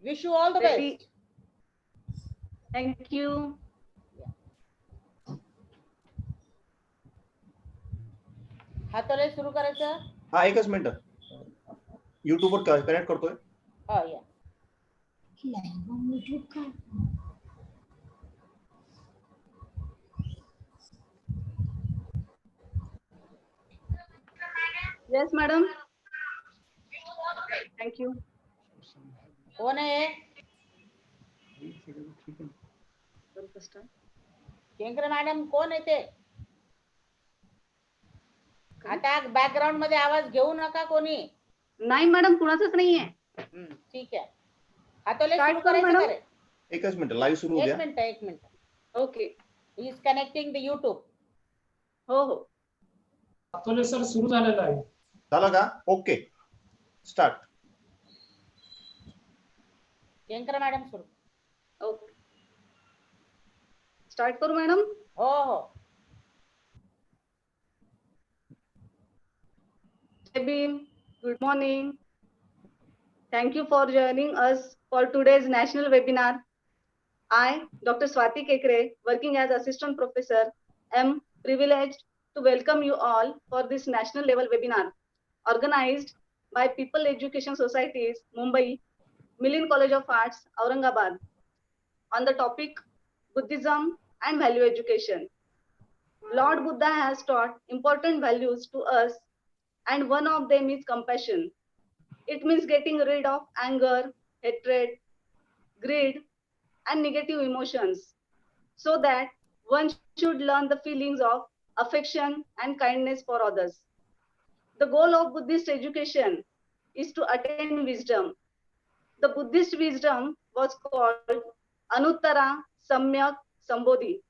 Wish you all the Very- best. Thank you. हातोले सुरू करायचं. हा एकच मिनिट YouTube वर कनेक्ट करतोय. Oh yeah. Yes, madam. Thank you. कोण आहे? केंकर मॅडम कोण आहे ते? आता बॅकग्राऊंड मध्ये आवाज घेऊ नका कोणी. नाही मॅडम, कुणाचंच नाहीये. ठीक आहे. हातोले Start सुरू करू, करायचं madam? का रे? एकच मिनिट लाईव्ह सुरू होऊ द्या. एक minute. Okay. He is connecting the YouTube. हो हो. हातोले सर सुरू झालेलं आहे. झालं का? Okay start. केंकर मॅडम सुरू. ओके. स्टार्ट करू मॅडम? हो हो. Jai Bhim. Good morning. Thank you for joining us for today's national webinar. I, Dr. Swati Kekre, working as Assistant Professor, am privileged to welcome you all for this national level webinar organized by People Education Societies, Mumbai, Milian College of Arts, Aurangabad, on the topic Buddhism and value education. Lord Buddha has taught important values to us, and one of them is compassion. It means getting rid of anger, hatred, greed, and negative emotions so that one should learn the feelings of affection and kindness for others. The goal of Buddhist education is to attain wisdom. The Buddhist wisdom was called Anuttara Samyak Sambodhi,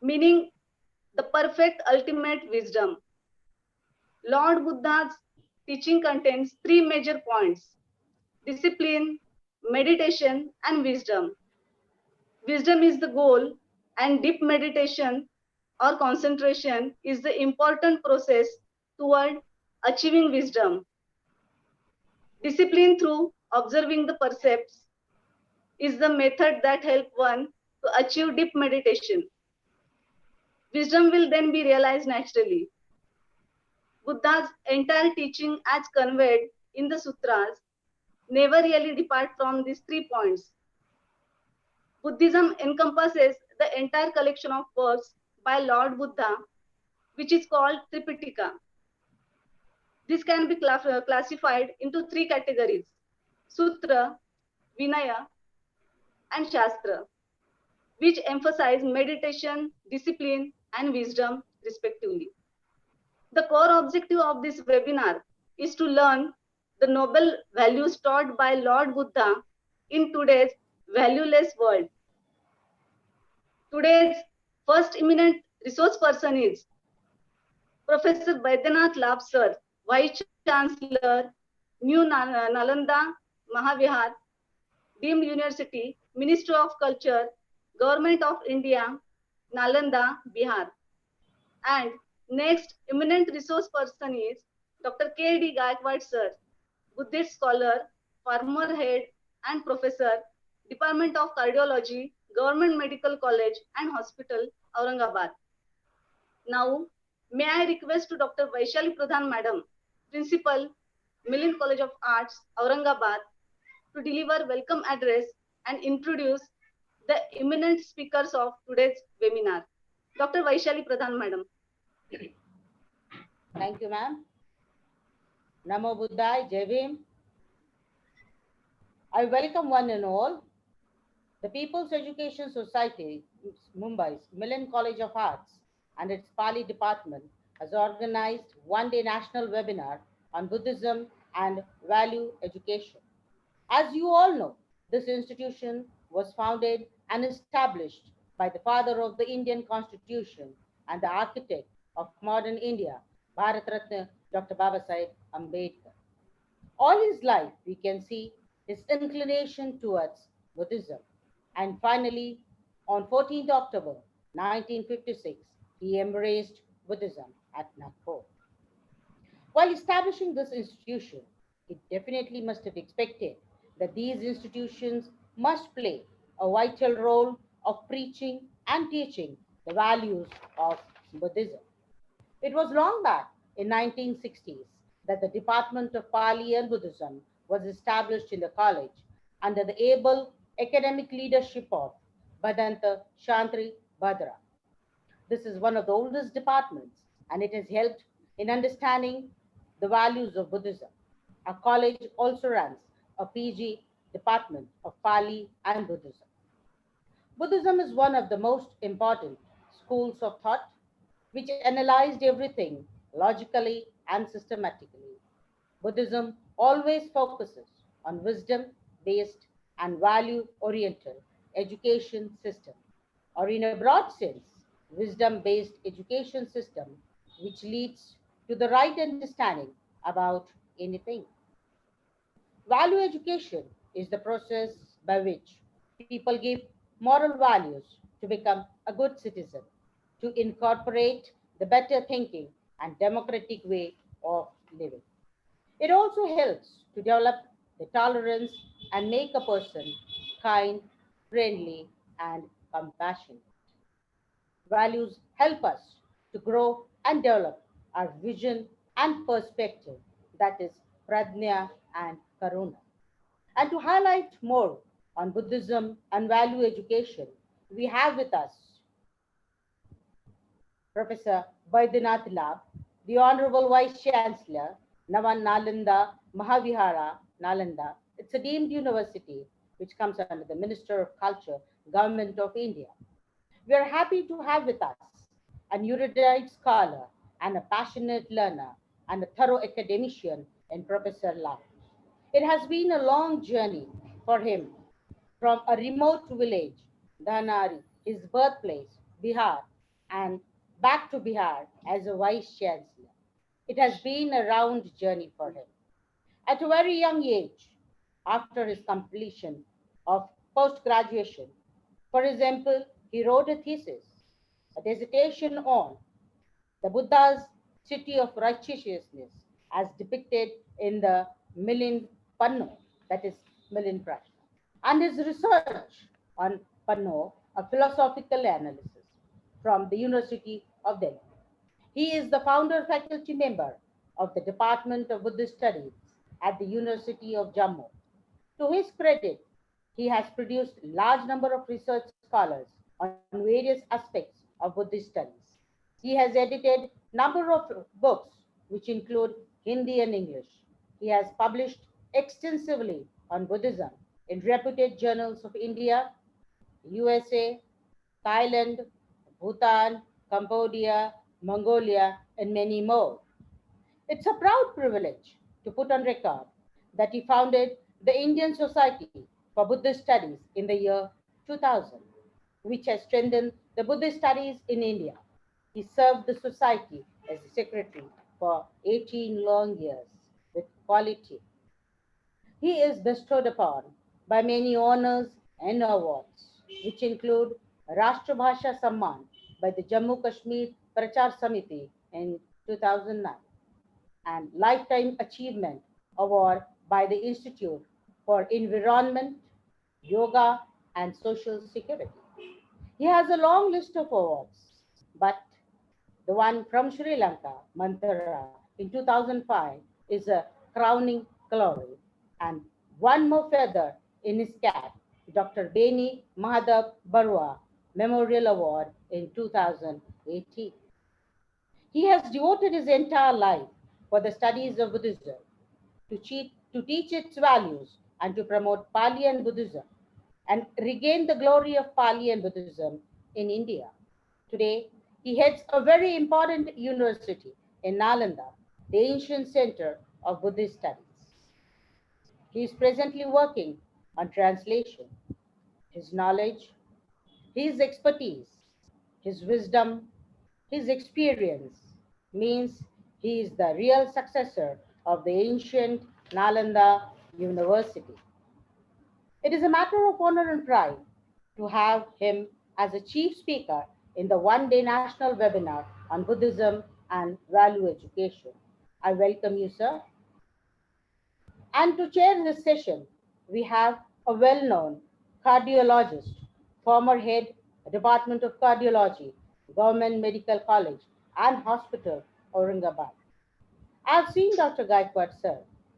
meaning the perfect ultimate wisdom. Lord Buddha's teaching contains three major points: discipline, meditation, and wisdom. Wisdom is the goal, and deep meditation or concentration is the important process toward achieving wisdom. Discipline through observing the precepts is the method that helps one to achieve deep meditation. Wisdom will then be realized naturally. Buddha's entire teaching as conveyed in the sutras never really depart from these 3 points. Buddhism encompasses the entire collection of works by Lord Buddha, which is called Tripitaka. This can be classified into 3 categories: Sutra, Vinaya, and Shastra, which emphasize meditation, discipline, and wisdom respectively. The core objective of this webinar is to learn the noble values taught by Lord Buddha in today's valueless world. Today's first eminent resource person is Professor Baidyanath Labh Sir, Vice Chancellor, New Nalanda Mahavihar, Deemed University, Ministry of Culture, Government of India, Nalanda, Bihar. And next eminent resource person is Dr. K.D. Gaikwad Sir, Buddhist scholar, former head and professor, Department of Cardiology, Government Medical College and Hospital, Aurangabad. Now, may I request to Dr. Vaishali Pradhan Madam, Principal, Milian College of Arts, Aurangabad, to deliver welcome address and introduce the eminent speakers of today's webinar. Dr. Vaishali Pradhan Madam. Thank you, ma'am. Namo Buddhaya, Jai Bhim. I welcome one and all. The People's Education Society, Mumbai's Milian College of Arts and its Pali department has organized one-day national webinar on Buddhism and value education. As you all know, this institution was founded and established by the father of the Indian Constitution and the architect of modern India, Bharat Ratna Dr. Babasaheb Ambedkar. All his life, we can see his inclination towards Buddhism. And finally, on 14th October 1956, he embraced Buddhism at Nagpur. While establishing this institution, it definitely must have expected that these institutions must play a vital role of preaching and teaching the values of Buddhism. It was long back in 1960s that the Department of Pali and Buddhism was established in the college under the able academic leadership of Bhadanta Shantri Bhadra. This is one of the oldest departments, and it has helped in understanding the values of Buddhism. Our college also runs a PG department of Pali and Buddhism. Buddhism is one of the most important schools of thought which analyzed everything logically and systematically. Buddhism always focuses on wisdom based and value oriented education system, or in a broad sense, wisdom based education system which leads to the right understanding about anything. Value education is the process by which people give moral values to become a good citizen, to incorporate the better thinking and democratic way of living. It also helps to develop the tolerance and make a person kind, friendly, and compassionate. Values help us to grow and develop our vision and perspective, that is, pradnya and karuna. And to highlight more on Buddhism and value education, we have with us Professor Baidyanath Lab, the Honorable Vice Chancellor, Navan Nalanda Mahavihara, Nalanda. It's a deemed university which comes under the Minister of Culture, Government of India. We are happy to have with us an erudite scholar and a passionate learner and a thorough academician in Professor Lal. It has been a long journey for him from a remote village, Dhanari, his birthplace, Bihar, and back to Bihar as a vice chancellor. It has been a round journey for him. At a very young age, after his completion of post graduation, for example, he wrote a thesis, a dissertation on the Buddha's city of righteousness as depicted in the Milind Panno, that is Milind Prashna, and his research on Panno, a philosophical analysis from the University of Delhi. He is the founder faculty member of the Department of Buddhist Studies at the University of Jammu. To his credit, he has produced a large number of research scholars on various aspects of Buddhist studies. He has edited a number of books which include Hindi and English. He has published extensively on Buddhism in reputed journals of India, USA, Thailand, Bhutan, Cambodia, Mongolia, and many more. It's a proud privilege to put on record that he founded the Indian Society for Buddhist Studies in the year 2000, which has strengthened the Buddhist studies in India. He served the society as the secretary for 18 long years with quality. He is bestowed upon by many honors and awards, which include Rashtrabhasha Samman by the Jammu Kashmir Prachar Samiti in 2009 and Lifetime Achievement Award by the Institute for Environment, Yoga, and Social Security. He has a long list of awards, but the one from Sri Lanka, Manthara, in 2005 is a crowning glory. And one more feather in his cap, Dr. Beni Mahadab Barua Memorial Award in 2018. He has devoted his entire life for the studies of Buddhism, to teach its values, and to promote Pali and Buddhism, and regain the glory of Pali and Buddhism in India. Today, he heads a very important university in Nalanda, the ancient center of Buddhist studies. He is presently working on translation. His knowledge, his expertise, his wisdom, his experience means he is the real successor of the ancient Nalanda University. It is a matter of honor and pride to have him as a chief speaker in the one-day national webinar on Buddhism and value education. I welcome you, sir. And to chair this session, we have a well-known cardiologist, former head Department of Cardiology, Government Medical College and Hospital, Aurangabad. I've seen Dr. Gaikwad sir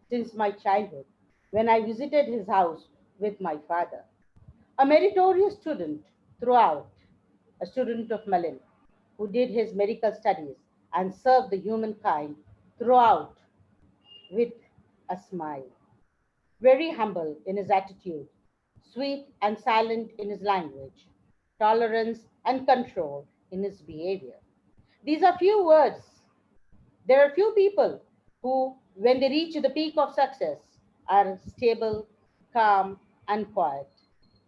since my childhood when I visited his house with my father. A meritorious student throughout, a student of Malin, who did his medical studies and served the humankind throughout with a smile. Very humble in his attitude, sweet and silent in his language, tolerance and control in his behavior. These are few words. There are few people who, when they reach the peak of success, are stable, calm, and quiet.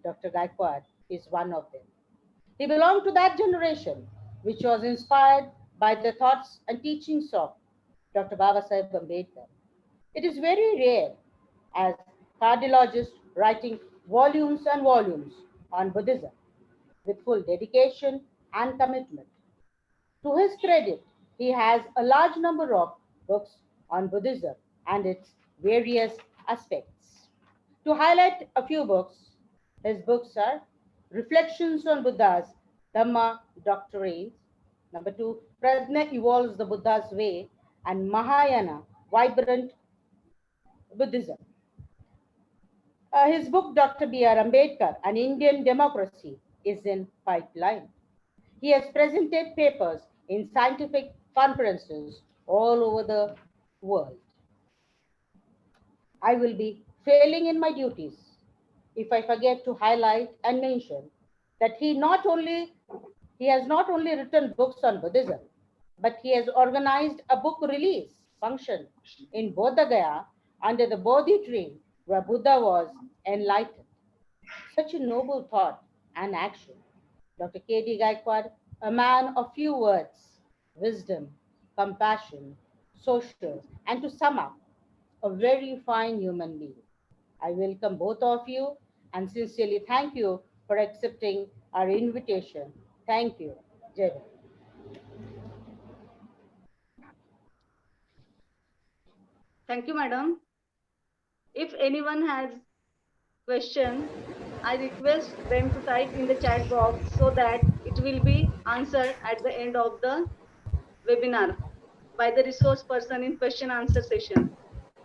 Dr. Gaikwad is one of them. He belonged to that generation which was inspired by the thoughts and teachings of Dr. Babasaheb Ambedkar. It is very rare as cardiologist writing volumes and volumes on Buddhism with full dedication and commitment. To his credit, he has a large number of books on Buddhism and its various aspects. To highlight a few books, his books are Reflections on Buddha's Dhamma Doctrines, number two, Prajna Evolves the Buddha's Way, and Mahayana Vibrant Buddhism. His book, Dr. B.R. Ambedkar, An Indian Democracy, is in pipeline. He has presented papers in scientific conferences all over the world. I will be failing in my duties if I forget to highlight and mention that he has not only written books on Buddhism, but he has organized a book release function in Bodh Gaya under the Bodhi tree where Buddha was enlightened. Such a noble thought and action. Dr. K.D. Gaikwad, a man of few words, wisdom, compassion, social, and to sum up, a very fine human being. I welcome both of you and sincerely thank you for accepting our invitation. Thank you. Jai Hind. Thank you, madam. If anyone has question, I request them to type in the chat box so that it will be answered at the end of the webinar by the resource person in question answer session.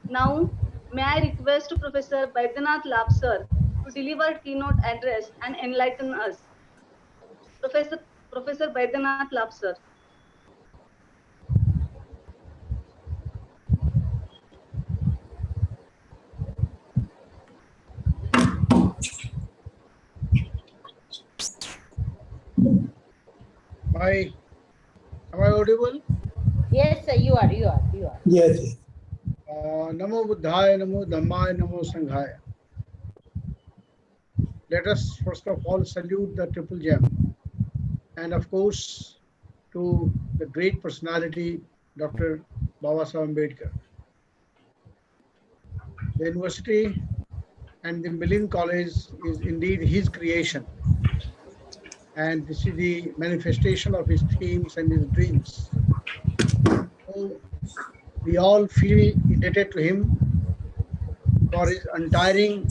Now, may I request Professor Baidyanath Lab sir to deliver keynote address and enlighten us. Professor Baidyanath Lab sir. Am I audible? Yes, sir, you are. Yes. Namo Buddhaya, Namo Dhammaya, Namo Sanghaya. Let us first of all salute the Triple Gem and of course to the great personality, Dr. Babasaheb Ambedkar. The university and the Millen College is indeed his creation. And this is the manifestation of his themes and his dreams. So we all feel indebted to him for his untiring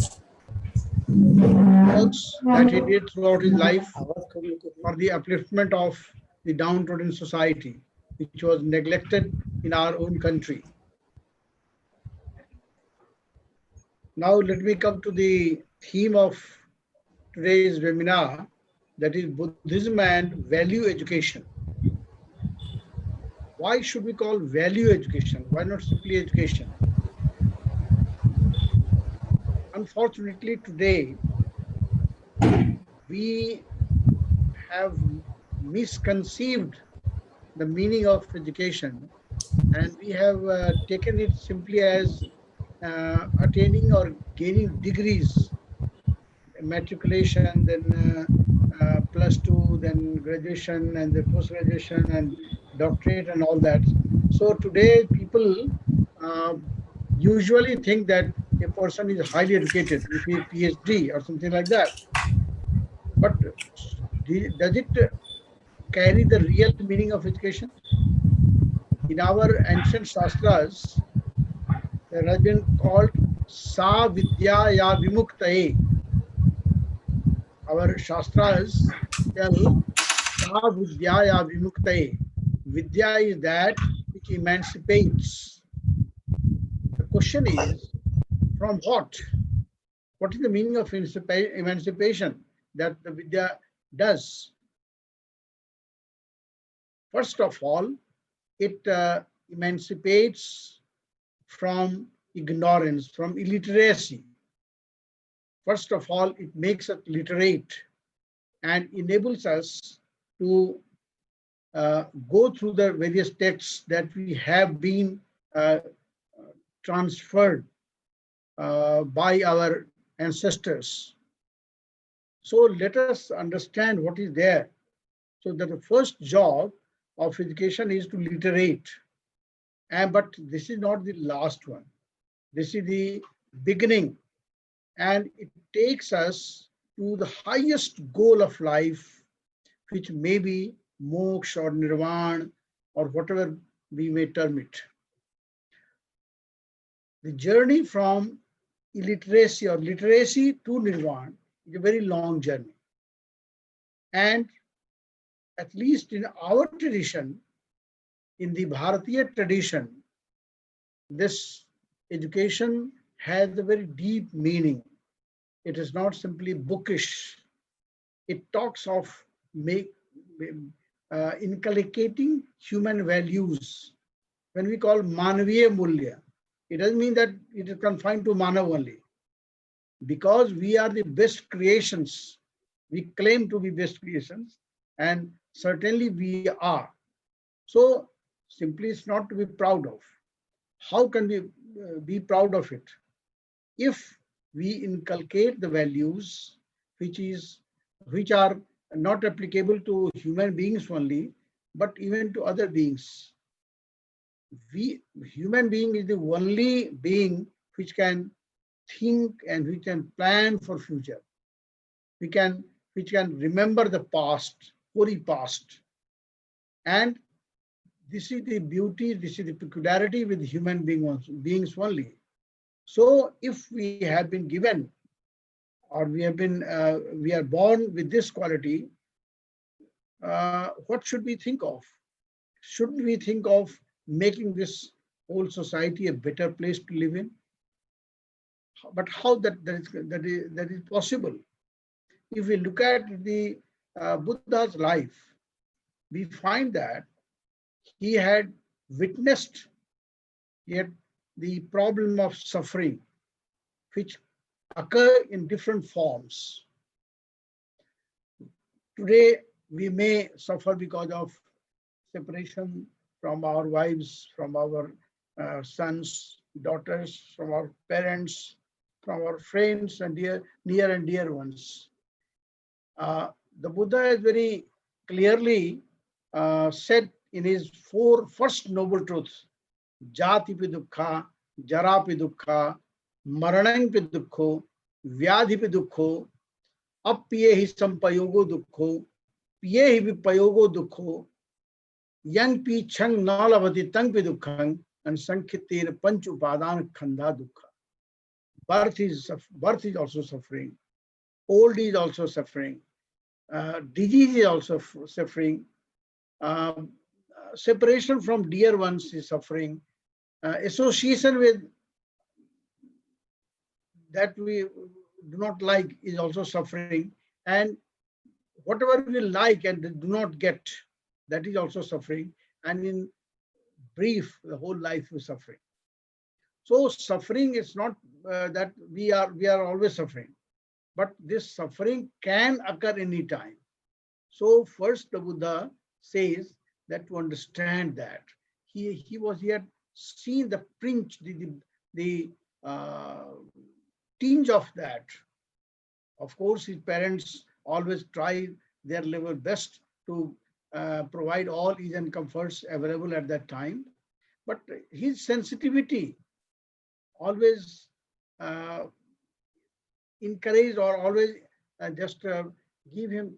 works that he did throughout his life for the upliftment of the downtrodden society, which was neglected in our own country. Now let me come to the theme of today's webinar, that is Buddhism and value education. Why should we call value education? Why not simply education? Unfortunately, today, we have misconceived the meaning of education and we have taken it simply as attaining or gaining degrees, matriculation, then +2, then graduation, and the post-graduation and doctorate and all that. So today people usually think that a person is highly educated if he is PhD or something like that. But does it carry the real meaning of education? In our ancient shastras, there has been called Sa vidya ya vimuktaye. Our Shastras tell Sa vidya ya vimuktaye. Vidya is that which emancipates. The question is, from what? What is the meaning of emancipation that the Vidya does? First of all, it emancipates from ignorance, from illiteracy. First of all, it makes us literate and enables us to go through the various texts that we have been uh, transferred by our ancestors. So let us understand what is there. So that the first job of education is to literate. But this is not the last one. This is the beginning. And it takes us to the highest goal of life, which may be moksha or nirvana or whatever we may term it. The journey from illiteracy or literacy to nirvana is a very long journey. And at least in our tradition, in the Bharatiya tradition, this education has a very deep meaning. It is not simply bookish. It talks of inculcating human values. When we call Manaviya Mulya, it doesn't mean that it is confined to Manav only. Because we are the best creations, we claim to be best creations, and certainly we are. So simply it's not to be proud of. How can we be proud of it? If we inculcate the values which are not applicable to human beings only, but even to other beings. Human being is the only being which can think and which can plan for future. Which can remember the past, hoary past. And this is the beauty, this is the peculiarity with human beings only. So if we have been given, or we are born with this quality, what should we think of? Should we think of making this whole society a better place to live in? But how that is possible? If we look at the Buddha's life, we find that he had witnessed yet the problem of suffering, which occur in different forms. Today, we may suffer because of separation from our wives, from our sons, daughters, from our parents, from our friends and near and dear ones. The Buddha has very clearly said in his four first noble truths, Jati pi dukkha, Jara pi dukkha, Maranang pi dukkho, Vyadhi pi dukkho, Appiye hi sampayogo dukkho, Piye hi vipayogo dukkho, Yang pi chang nalavati tang pi dukkhang, and Sankhitir panch upadan khanda dukkha. Birth is also suffering, old is also suffering, disease is also suffering, separation from dear ones is suffering, association with that we do not like is also suffering, and whatever we like and do not get, that is also suffering, and in brief, the whole life is suffering. So suffering is not that we are always suffering, but this suffering can occur anytime. So first the Buddha says that to understand that he had seen the pinch, the tinge of that. Of course, his parents always try their level best to provide all ease and comforts available at that time, but his sensitivity always encourage or always just give him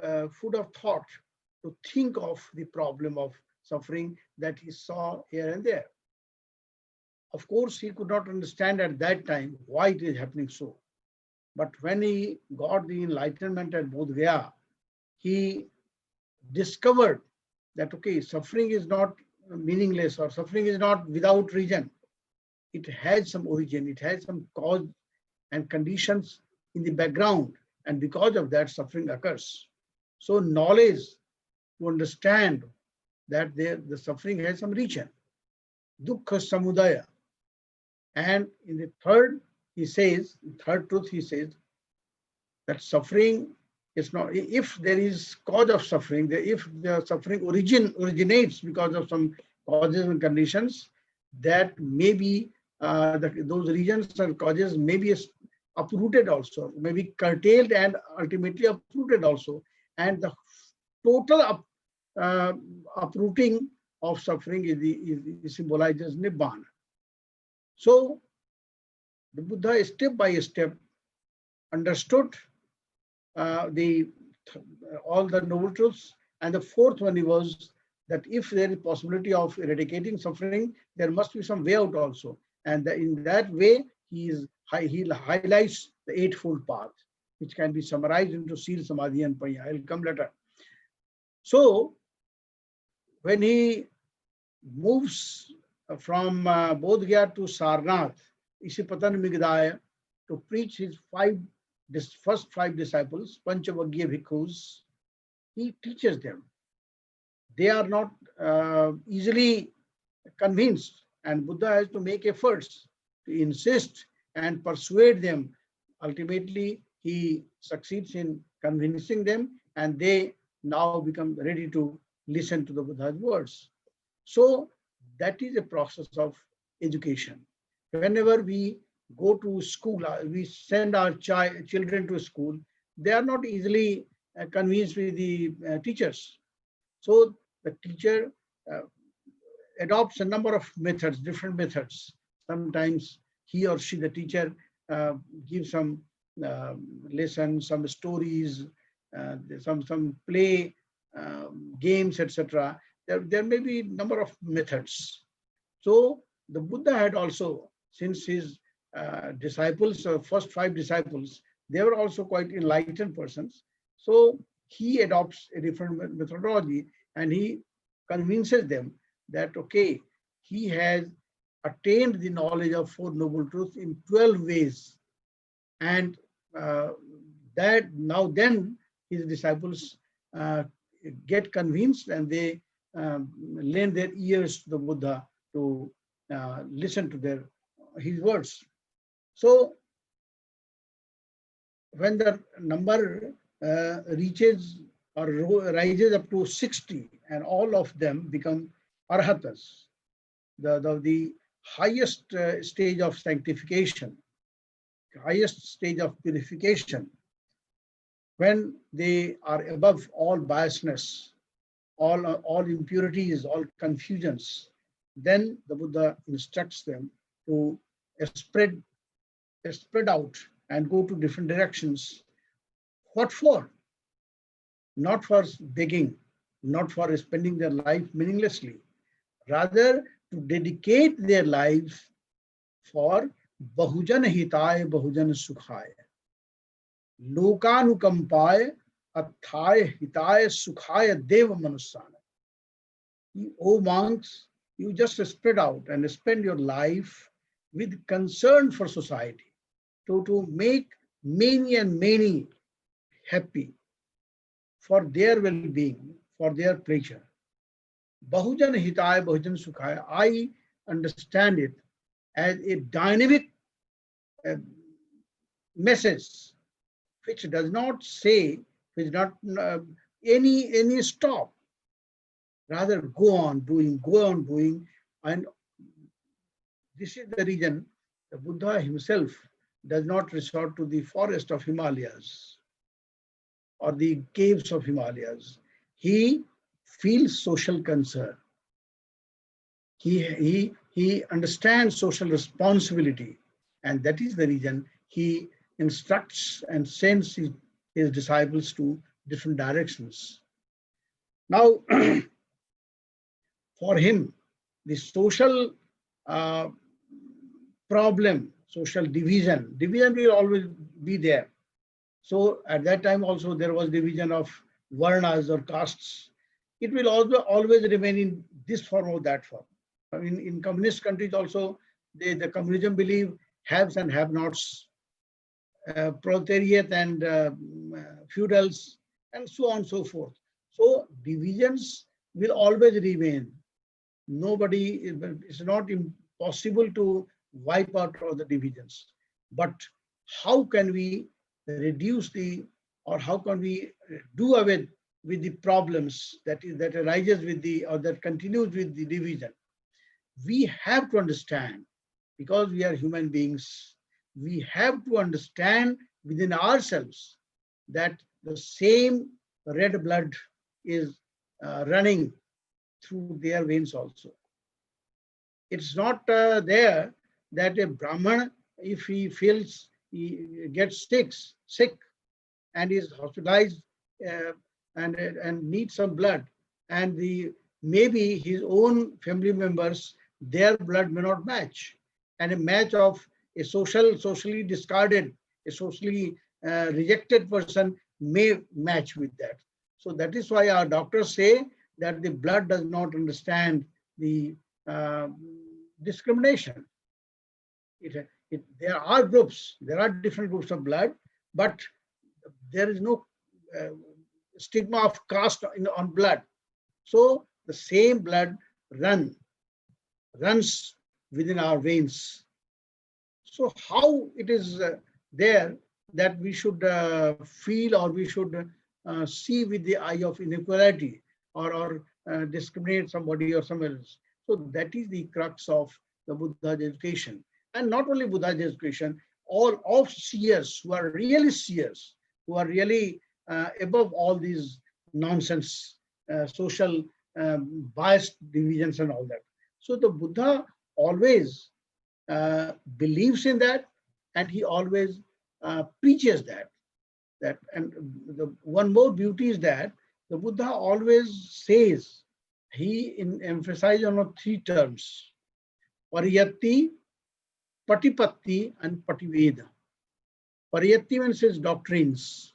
a food of thought to think of the problem of suffering that he saw here and there. Of course, he could not understand at that time why it is happening so. But when he got the enlightenment at Bodh Gaya, he discovered that, okay, suffering is not meaningless, or suffering is not without reason. It has some origin, it has some cause and conditions in the background, and because of that, suffering occurs. So knowledge to understand that the suffering has some reason, dukkha samudaya. And in the third, he says, third truth, he says that suffering is not, if there is cause of suffering, if the suffering originates because of some causes and conditions, that maybe those reasons or causes may be uprooted also, may be curtailed and ultimately uprooted also. And the total uprooting of suffering is symbolized as Nibbana. So the Buddha step by step understood all the noble truths. And the fourth one was that if there is possibility of eradicating suffering, there must be some way out also. And in that way, he highlights the eightfold path, which can be summarized into Sila, Samadhi, and Panya. I'll come later. So when he moves from Bodh Gaya to Sarnath, Isipatan Migdaya, to preach his first five disciples, Panchavagya Bhikkhus, he teaches them. They are not easily convinced, and Buddha has to make efforts to insist and persuade them. Ultimately, he succeeds in convincing them, and they now become ready to listen to the Buddha's words. So that is a process of education. Whenever we go to school, we send our children to school, they are not easily convinced with the teachers. So the teacher adopts a number of methods, different methods. Sometimes he or she, the teacher, gives some lessons, some stories, some play, games, etc. There may be a number of methods. So the Buddha had also, since his disciples, first five disciples, they were also quite enlightened persons. So he adopts a different methodology, and he convinces them that, okay, he has attained the knowledge of Four Noble Truths in 12 ways. And that now then his disciples get convinced, and they lend their ears to the Buddha to listen to his words. So when the number reaches or rises up to 60, and all of them become arhatas, the highest stage of sanctification, highest stage of purification, when they are above all biasness, all impurities, all confusions, then the Buddha instructs them to spread out and go to different directions. What for? Not for begging, not for spending their life meaninglessly, rather to dedicate their lives for Bahujan Hitaya, Bahujan Sukhaya, Lokanukampaya, Athaya Hitaya Sukhaya Deva Manusana. O monks, you just spread out and spend your life with concern for society, to make many and many happy, for their well-being, for their pleasure. Bahujan Hitaya, Bahujan Sukhaya, I understand it as a dynamic message, which does not say, which not any stop. Rather, go on doing, and this is the reason the Buddha himself does not resort to the forest of Himalayas or the caves of Himalayas. He feels social concern. He understands social responsibility, and that is the reason he instructs and sends his disciples to different directions. Now, for him, the social problem, social division. Division will always be there. So at that time also there was division of varnas or castes. It will also always remain in this form or that form. I mean, in communist countries also, the communism believe haves and have-nots, proletariat and feudals, and so on and so forth. So divisions will always remain. It's not impossible to wipe out all the divisions. But how can we reduce or how can we do away with the problems that arises with or that continues with the division? We have to understand, because we are human beings, we have to understand within ourselves that the same red blood is running through their veins also. It's not there that a Brahman, if he feels he gets sick and is hospitalized uh, and needs some blood, and maybe his own family members, their blood may not match, and a match of a socially discarded, a socially rejected person may match with that. So that is why our doctors say that the blood does not understand the uh, discrimination. There are groups, there are different groups of blood, but there is no uh, stigma of caste on blood. So the same blood runs within our veins. So how it is there that we should feel, or we should see with the eye of inequality, or discriminate somebody or someone else? So that is the crux of the Buddha's education. And not only Buddha's education, all of seers who are really seers, who are really above all these nonsense, social biased divisions and all that. So the Buddha always believes in that, and he always preaches that. And the one more beauty is that the Buddha always says, he emphasizes on three terms: pariyatti, patipatti, and pativeda. Pariyatti means his doctrines.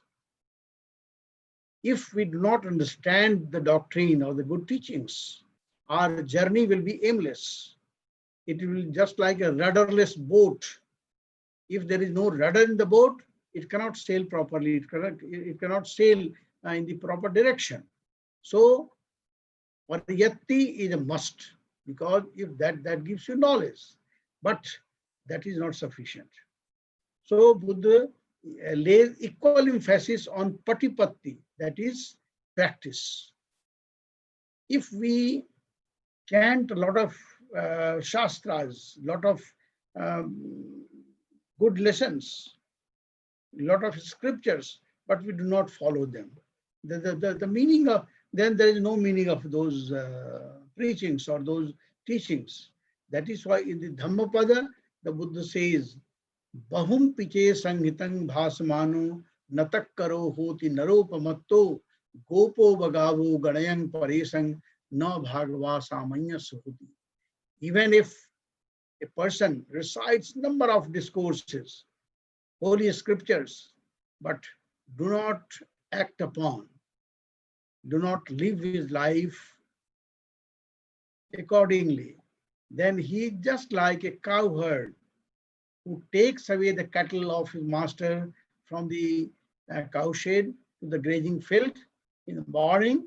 If we do not understand the doctrine or the good teachings, our journey will be aimless. It will just like a rudderless boat. If there is no rudder in the boat, it cannot sail properly. It cannot sail in the proper direction. So pariyatti is a must, because if that gives you knowledge, but that is not sufficient. So Buddha lays equal emphasis on patipatti, that is practice. If we chant a lot of shastras, lot of good lessons, lot of scriptures, but we do not follow them, the meaning of, then there is no meaning of those preachings or those teachings. That is why in the Dhammapada, the Buddha says, Bahum piche sanghitang bhasamano natak karo hoti naropamatto gopo bagavo ganayang paresang na bhagava samanya suhuti. Even if a person recites number of discourses, holy scriptures, but do not act upon, do not live his life accordingly, then he is just like a cowherd who takes away the cattle of his master from the cowshed to the grazing field in the morning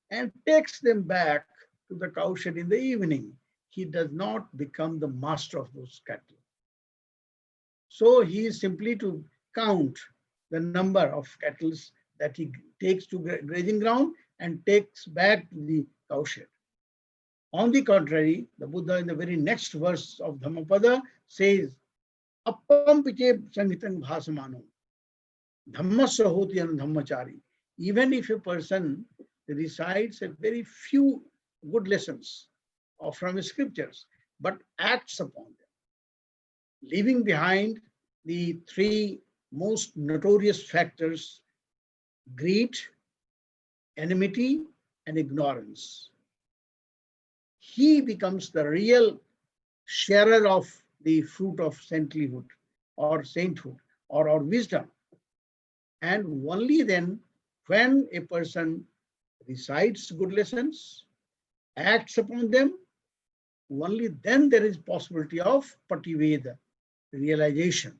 and takes them back to the cowshed in the evening. He does not become the master of those cattle. So he is simply to count the number of cattle that he takes to grazing ground and takes back to the cowshed. On the contrary, the Buddha in the very next verse of Dhammapada says, Appam piche sanghitang bhasamano, dhammasya hoti dhammachari. Even if a person recites a very few good lessons from his scriptures, but acts upon them, leaving behind the three most notorious factors: greed, enmity, and ignorance, he becomes the real sharer of the fruit of saintlyhood or sainthood or wisdom. And only then, when a person recites good lessons, acts upon them, only then there is possibility of Pativeda, realization.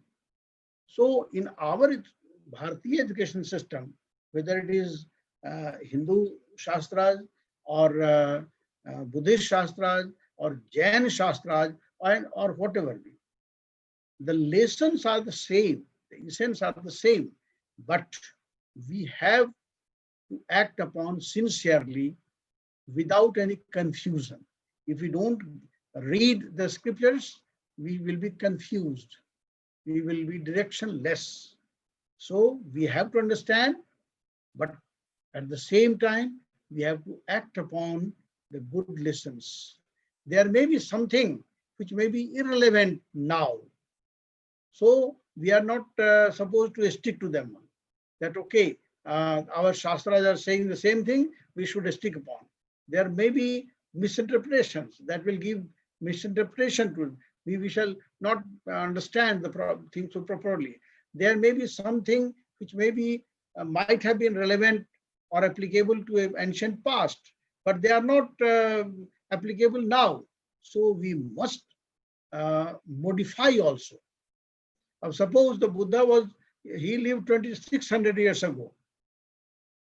So in our Bharatiya education system, whether it is Hindu Shastras or Buddhist Shastras or Jain Shastras or whatever be, the lessons are the same, the essence are the same, but we have to act upon sincerely without any confusion. If we don't read the scriptures, we will be confused. We will be directionless. So we have to understand, but at the same time, we have to act upon the good lessons. There may be something which may be irrelevant now. So we are not supposed to stick to them. That, okay, our Shastras are saying the same thing, we should stick upon. There may be misinterpretations that will give misinterpretation to it. We shall not understand the thing so properly. There may be something which may be might have been relevant or applicable to an ancient past, but they are not applicable now. So we must modify also. Suppose the Buddha he lived 2600 years ago.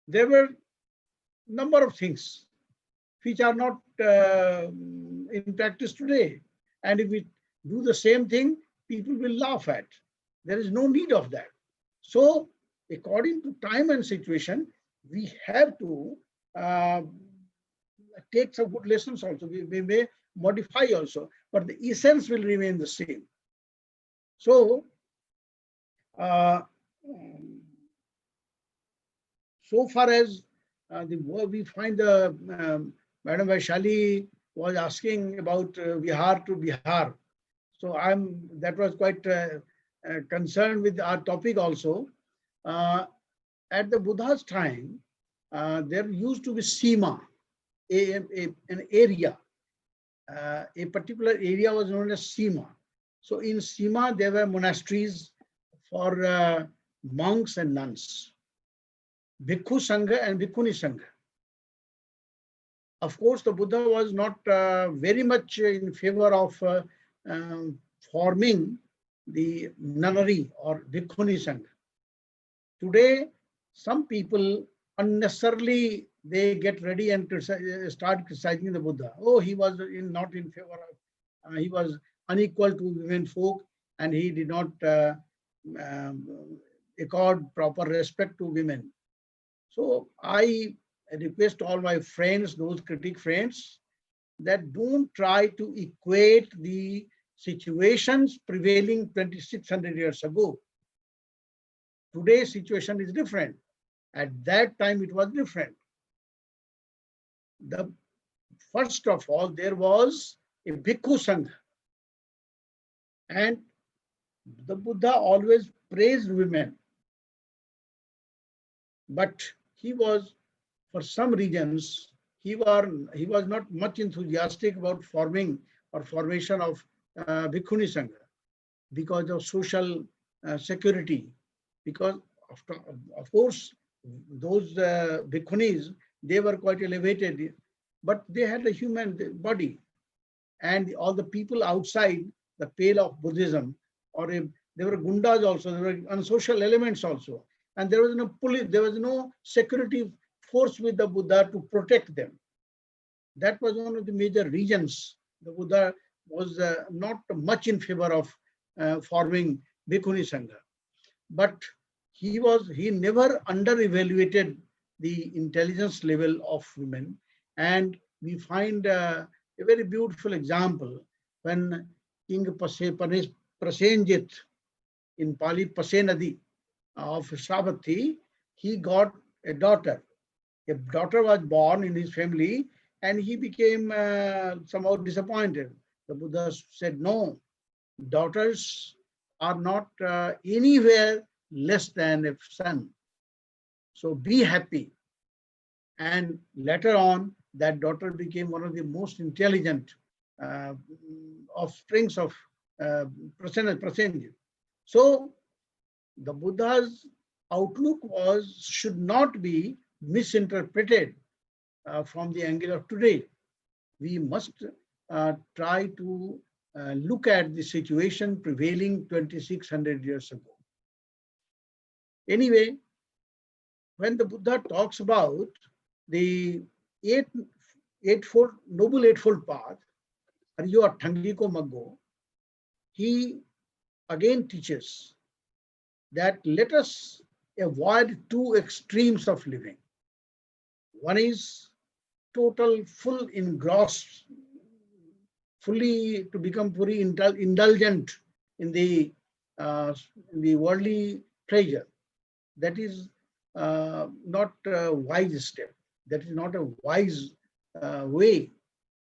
There were number of things which are not in practice today. And if we do the same thing, people will laugh at. There is no need of that. So according to time and situation, we have to take some good lessons also. We may modify also, but the essence will remain the same. So, so far as we find Madam Vaishali was asking about Vihar to Bihar. So that was quite concerned with our topic also. At the Buddha's time, there used to be Sima, an area. A particular area was known as Sima. So in Sima, there were monasteries for monks and nuns, Bhikkhu Sangha and Bhikkhuni Sangha. Of course, the Buddha was not very much in favor of forming the nunnery or Bhikkhuni Sangha. Today, some people unnecessarily they get ready and start criticizing the Buddha. Oh, he was not in favor of, he was unequal to women folk, and he did not accord proper respect to women. So I request all my friends, those critic friends, that don't try to equate the situations prevailing 2600 years ago. Today's situation is different. At that time, it was different. First of all, there was a Bhikkhu Sangha. And the Buddha always praised women. But he was, for some reasons, he was not much enthusiastic about formation of Bhikkhuni Sangha because of social security. Because of course, those Bhikkhunis, they were quite elevated, but they had a human body. And all the people outside the pale of Buddhism, there were gundas also, there were unsocial elements also. And there was no police, there was no security force with the Buddha to protect them. That was one of the major reasons the Buddha was not much in favor of forming Bhikkhuni Sangha. But he never under-evaluated the intelligence level of women. And we find a very beautiful example when King Prasenjit in Pali Pasenadi of Savatthi, he got a daughter. A daughter was born in his family and he became somehow disappointed. The Buddha said, no, daughters are not anywhere less than a son. So be happy. And later on, that daughter became one of the most intelligent offsprings of Prasenjit. So the Buddha's outlook should not be misinterpreted from the angle of today. We must try to look at the situation prevailing 2600 years ago. Anyway, when the Buddha talks about the noble eightfold path, Aryo Athangi ko maggo, he again teaches that let us avoid two extremes of living. One is total, full engrossed, fully to become fully indulgent in the worldly pleasure. That is not a wise step. That is not a wise way,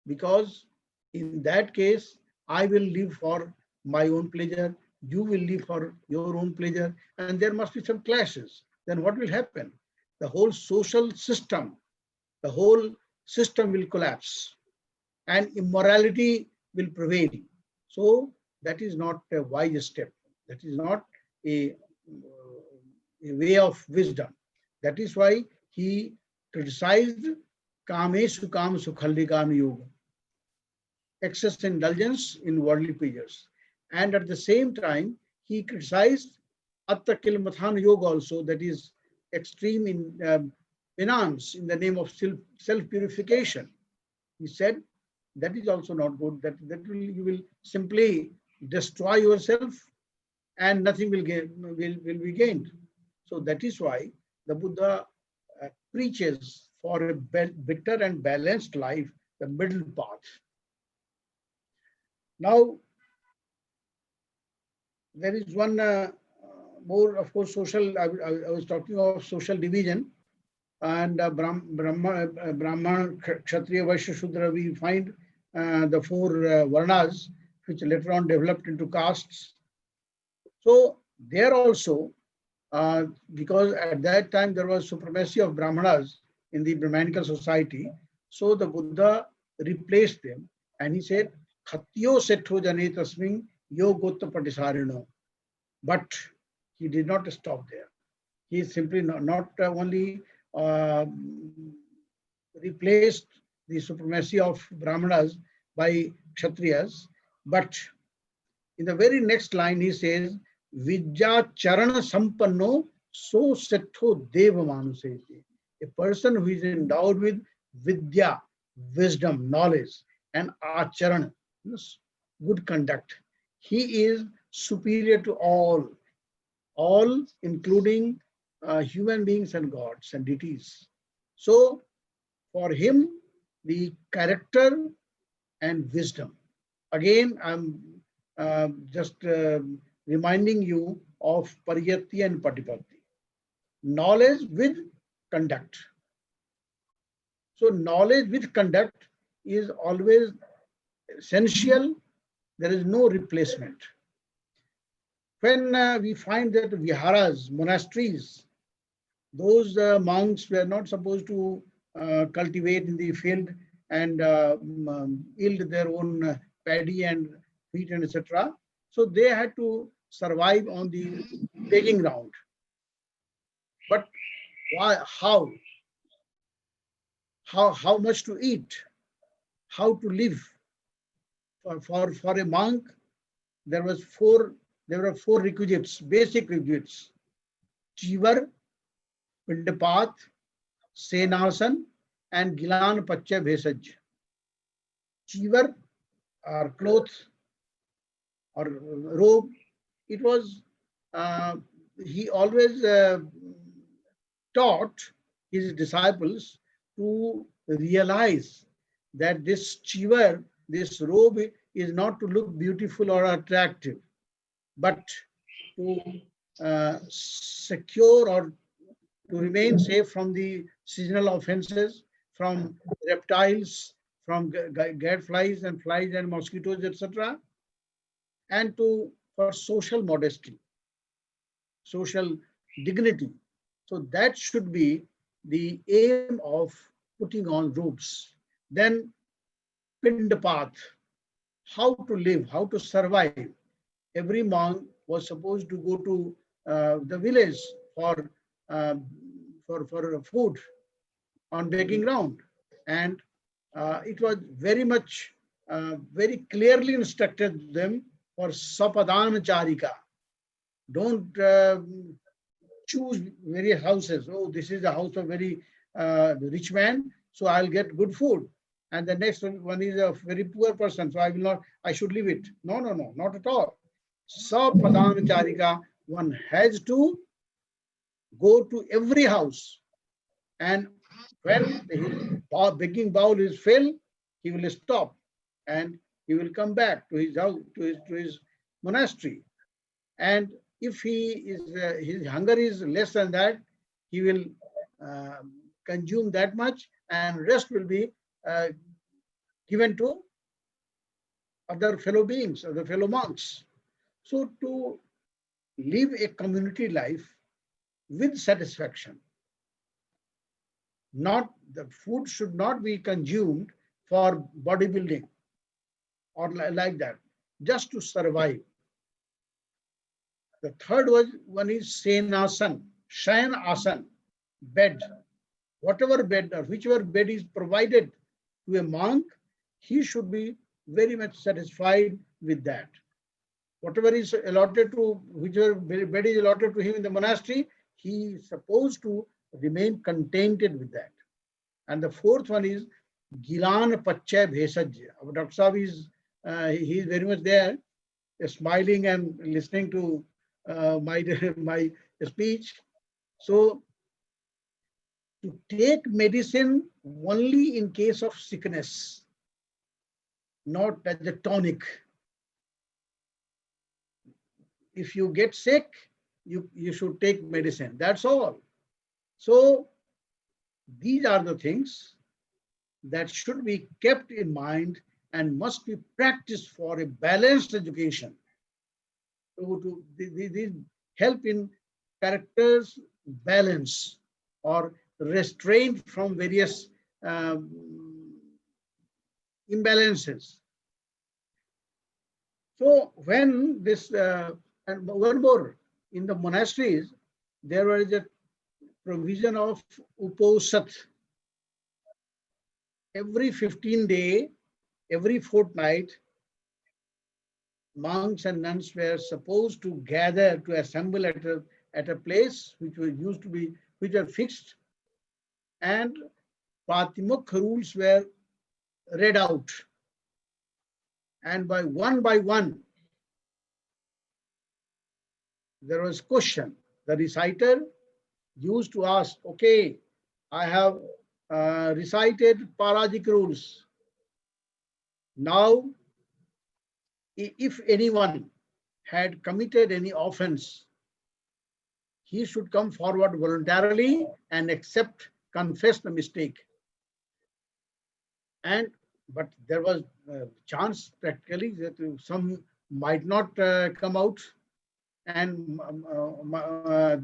because in that case, I will live for my own pleasure, you will live for your own pleasure, and there must be some clashes. Then what will happen? The whole social system, the whole system will collapse and immorality will prevail. So that is not a wise step. That is not a way of wisdom. That is why he criticized Kameshu Kam Sukhalli Kam Yoga, excess indulgence in worldly pleasures. And at the same time, he criticized Atta Kilmathan Yoga also, that is extreme in penance in the name of self-purification. He said that is also not good. That you will simply destroy yourself and nothing will be gained. So that is why the Buddha preaches for a better and balanced life, the middle path. Now, there is one more, of course, social. I was talking of social division, and Brahman, Kshatriya, Vaishya, Shudra. We find the four varnas, which later on developed into castes. So there also, because at that time there was supremacy of Brahmanas in the Brahmanical society, so the Buddha replaced them, and he said, "Khatyo setho jane tasming yogotta patisarino." But he did not stop there. He simply not only replaced the supremacy of Brahmanas by Kshatriyas, but in the very next line he says, Vidya charana sampanno so setho deva manusete. A person who is endowed with vidya, wisdom, knowledge, and acharana, good conduct, he is superior to all including human beings and gods and deities. So for him, the character and wisdom. Again, I'm just reminding you of Pariyatti and Patipatti. Knowledge with conduct. So knowledge with conduct is always essential. There is no replacement. When we find that viharas, monasteries, those monks were not supposed to cultivate in the field and yield their own paddy and wheat and etc. So they had to survive on the begging ground. But why? How much to eat? How to live? For a monk, there were four requisites, basic requisites: Chivar, Pindapat, Senasan, and Gilan Pacha Bhesaj. Chivar, or cloth, or robe, it was, he always taught his disciples to realize that this chivar, this robe, is not to look beautiful or attractive, but to secure or to remain safe from the seasonal offenses, from reptiles, from gadflies and flies and mosquitoes, etc., and for social modesty, social dignity. So that should be the aim of putting on robes. Then Pindapath, how to live, how to survive. every monk was supposed to go to the village for uh, food on baking ground, and it was very much very clearly instructed them for sapadana charika. Don't choose various houses. Oh, this is a house of very rich man, so I'll get good food. And the next one is a very poor person, so I will not, I should leave it. No, no, no, not at all. Sapadana charika, one has to go to every house, and when his begging bowl is filled, he will stop and he will come back to his house, to his monastery. And if he is his hunger is less than that, he will consume that much, and rest will be uh, given to other fellow beings, other fellow monks. So to live a community life with satisfaction, not the food should not be consumed for bodybuilding or like that, just to survive. The third one is senasan, shayan asan, bed. Whatever bed or whichever bed is provided to a monk, he should be very much satisfied with that. Whatever is allotted to, whichever bed is allotted to him in the monastery, he is supposed to remain contented with that. And the fourth one is Gilan Pachya Bhesaj. Our Dr. Saab is he is very much there, smiling and listening to my speech. So to take medicine only in case of sickness, not as a tonic. If you get sick, you should take medicine. That's all. So these are the things that should be kept in mind and must be practiced for a balanced education. These help in character's balance or restraint from various imbalances. So when this, and one more, in the monasteries, there was a provision of uposat. Every 15 day, every fortnight, monks and nuns were supposed to gather, to assemble at a place which was used to be, which are fixed, and Pratimukh rules were read out. And by one, there was question. The reciter used to ask, okay, I have recited Parajik rules. Now, if anyone had committed any offense, he should come forward voluntarily and accept, confess the mistake. But there was a chance practically that some might not come out, and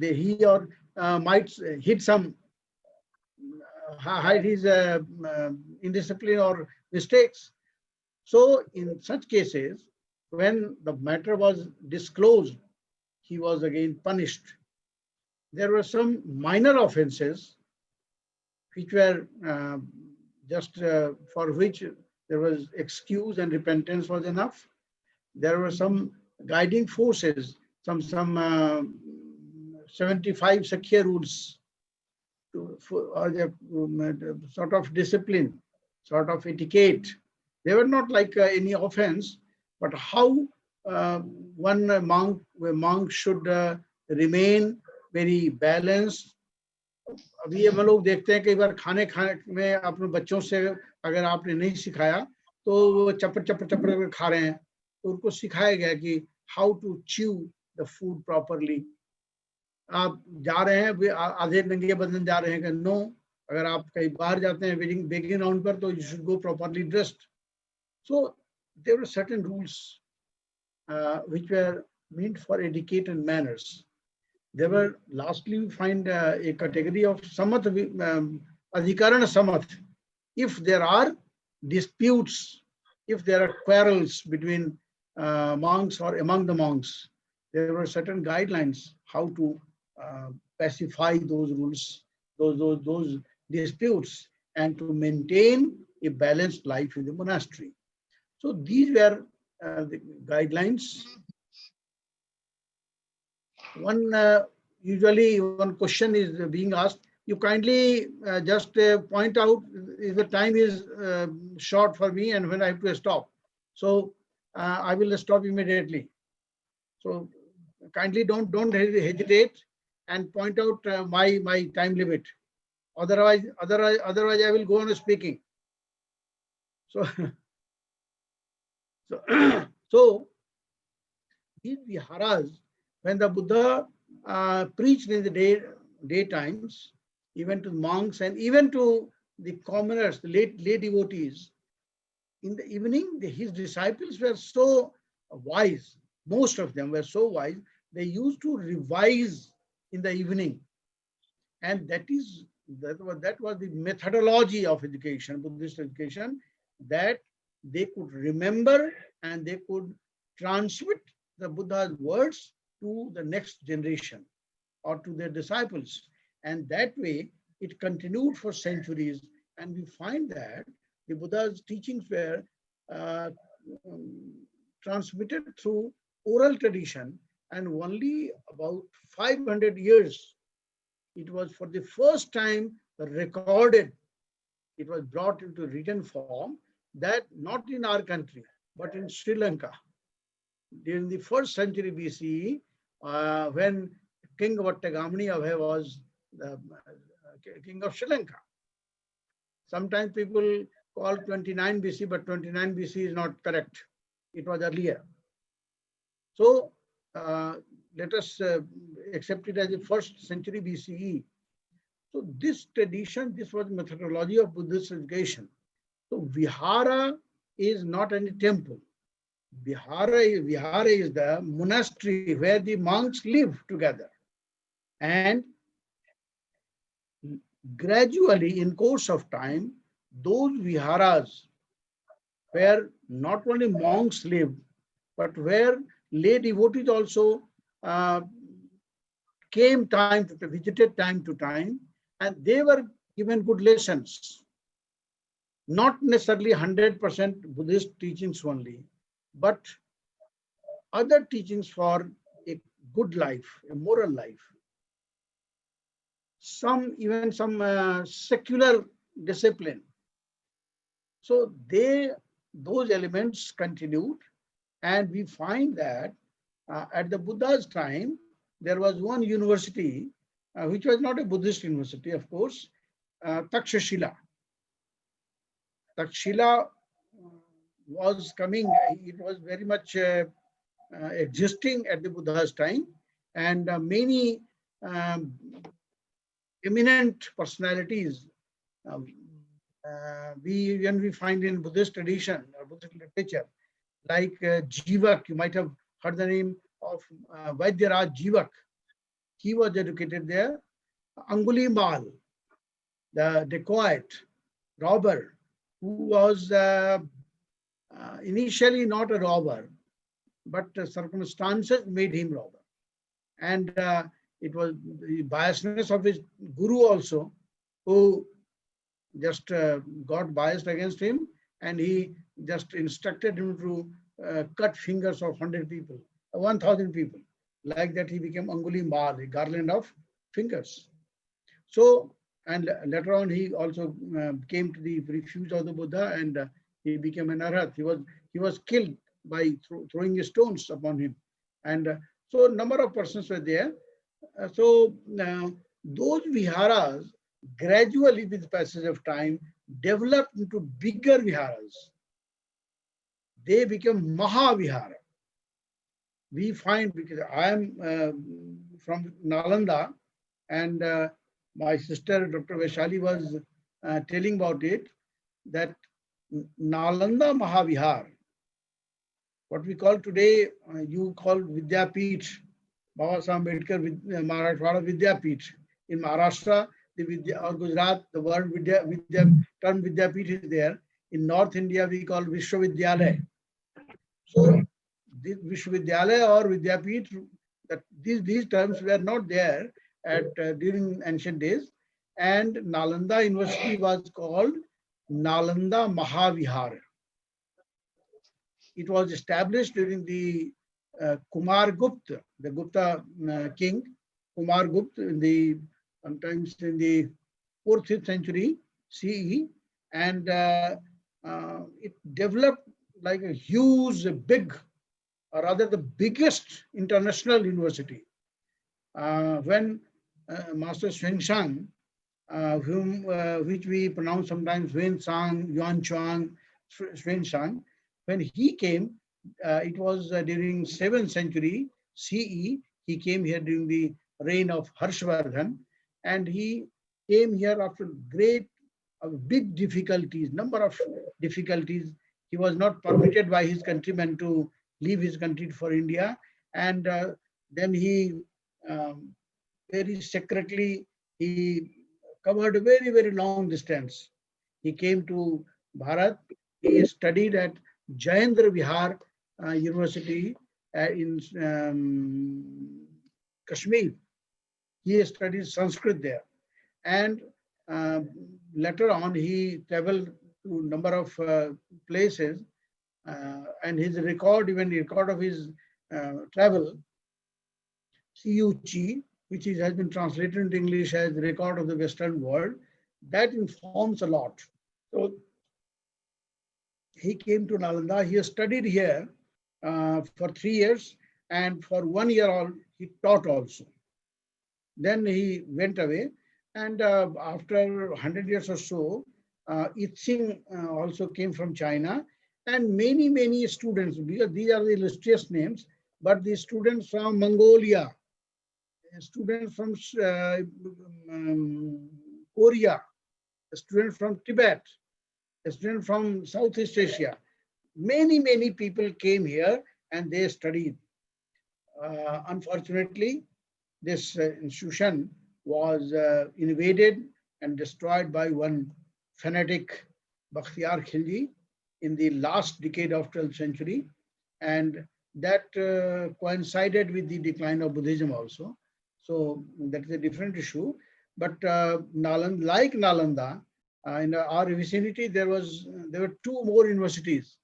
he or might hit some, hide his indiscipline or mistakes. So in such cases, when the matter was disclosed, he was again punished. There were some minor offenses which were just for which there was excuse and repentance was enough. There were some guiding forces, some 75 Sakya rules, or the sort of discipline, sort of etiquette. They were not like any offense, but how one monk should remain very balanced. अभी हम लोग देखते हैं कई बार खाने में अपने बच्चों से अगर आपने नहीं सिखाया तो वो चप्पड़ चप्पड़ खा रहे हैं, तो उनको सिखाया गया कि how to chew the food properly. आप जा रहे हैं आधे नंगे बदन जा रहे हैं कि नो, अगर आप कहीं बाहर जाते हैं बेकिंग ग्राउंड पर तो you should go properly dressed. So there were certain rules which were meant for etiquette and manners. There were, lastly, we find a category of samat, adhikarana samat. If there are disputes, if there are quarrels between monks or among the monks, there were certain guidelines how to pacify those rules, those disputes, and to maintain a balanced life in the monastery. So these were the guidelines. Usually one question is being asked. You kindly just point out if the time is short for me and when I have to stop. So I will stop immediately. So kindly don't hesitate and point out my time limit. Otherwise I will go on speaking. So so these viharas, when the Buddha preached in the daytimes, even to monks and even to the commoners, the lay devotees, in the evening, his disciples were so wise. Most of them were so wise. They used to revise in the evening, and that was the methodology of education, Buddhist education, that they could remember and they could transmit the Buddha's words to the next generation or to their disciples. And that way, it continued for centuries. And we find that the Buddha's teachings were uh, transmitted through oral tradition, and only about 500 years, it was for the first time recorded. It was brought into written form, that not in our country, but in Sri Lanka. During the 1st century BCE, when King Vattagamani Abhay was the king of Sri Lanka. Sometimes people call 29 BC, but 29 BC is not correct. It was earlier. So let us accept it as the 1st century BCE. So this tradition, this was methodology of Buddhist education. So vihara is not any temple. Vihara is the monastery where the monks live together. And gradually, in course of time, those viharas where not only monks lived, but where lay devotees also visited time to time, and they were given good lessons. Not necessarily 100% Buddhist teachings only, but other teachings for a good life, a moral life. Even some secular discipline. So those elements continued, and we find that at the Buddha's time, there was one university, which was not a Buddhist university, of course, Takshashila. Takshila was coming, it was very much existing at the Buddha's time, and many eminent personalities when we find in Buddhist tradition or Buddhist literature, like Jivak, you might have heard the name of Vaidyaraj Jivak. He was educated there. Angulimal, the dacoit, robber, who was initially not a robber, but circumstances made him robber. And it was the biasness of his guru also, who just got biased against him, and he just instructed him to cut fingers of 100 people, 1,000 people. Like that, he became Anguli Mal, a garland of fingers. So, and later on, he also came to the refuge of the Buddha, and he became an arhat. He was killed by throwing stones upon him, and so a number of persons were there. So those viharas gradually, with the passage of time, developed into bigger viharas. They became Mahavihara. We find, because I am from Nalanda, and my sister, Dr. Vaishali, was telling about it, that Nalanda Mahavihar, what we call today, you call Vidyapith, Baba Sahib Ambedkar Marathwada Vidyapith. In Maharashtra, or Gujarat, the word term Vidyapith is there. In North India, we call Vishwavidyalaya. So Vishwavidyalaya or Vidyapit, that these terms were not there at during ancient days. And Nalanda University was called Nalanda Mahavihar. It was established during the Kumar Gupta, the Gupta king, Kumar Gupta, in the sometimes in the 4th, 5th century CE, and it developed like a huge, big, or rather the biggest international university. When Master Xuanshang, which we pronounce sometimes Xuanshang, Yuanchuang, Xuanshang, when he came, it was during 7th century CE. He came here during the reign of Harshvardhan, and he came here after great, big difficulties, number of difficulties. He was not permitted by his countrymen to leave his country for India, and then he very secretly he covered a very, very long distance. He came to Bharat. He studied at Jayendra Vihar University in Kashmir. He studied Sanskrit there. And later on, he traveled to a number of places. And his record, even the record of his travel, CUG, which has been translated into English as the record of the Western world, that informs a lot. So he came to Nalanda. He studied here for 3 years, and for 1 year he taught also. Then he went away, and after 100 years or so, Itsing also came from China, and many students, because these are the illustrious names, but the students from Mongolia, students from Korea, a student from Tibet, a student from Southeast Asia. Many people came here and they studied. Unfortunately, this institution was invaded and destroyed by one fanatic, Bakhtiyar Khilji, in the last decade of 12th century. And that coincided with the decline of Buddhism also. So that is a different issue. But Nalanda, like Nalanda, in our vicinity, there were 2 more universities.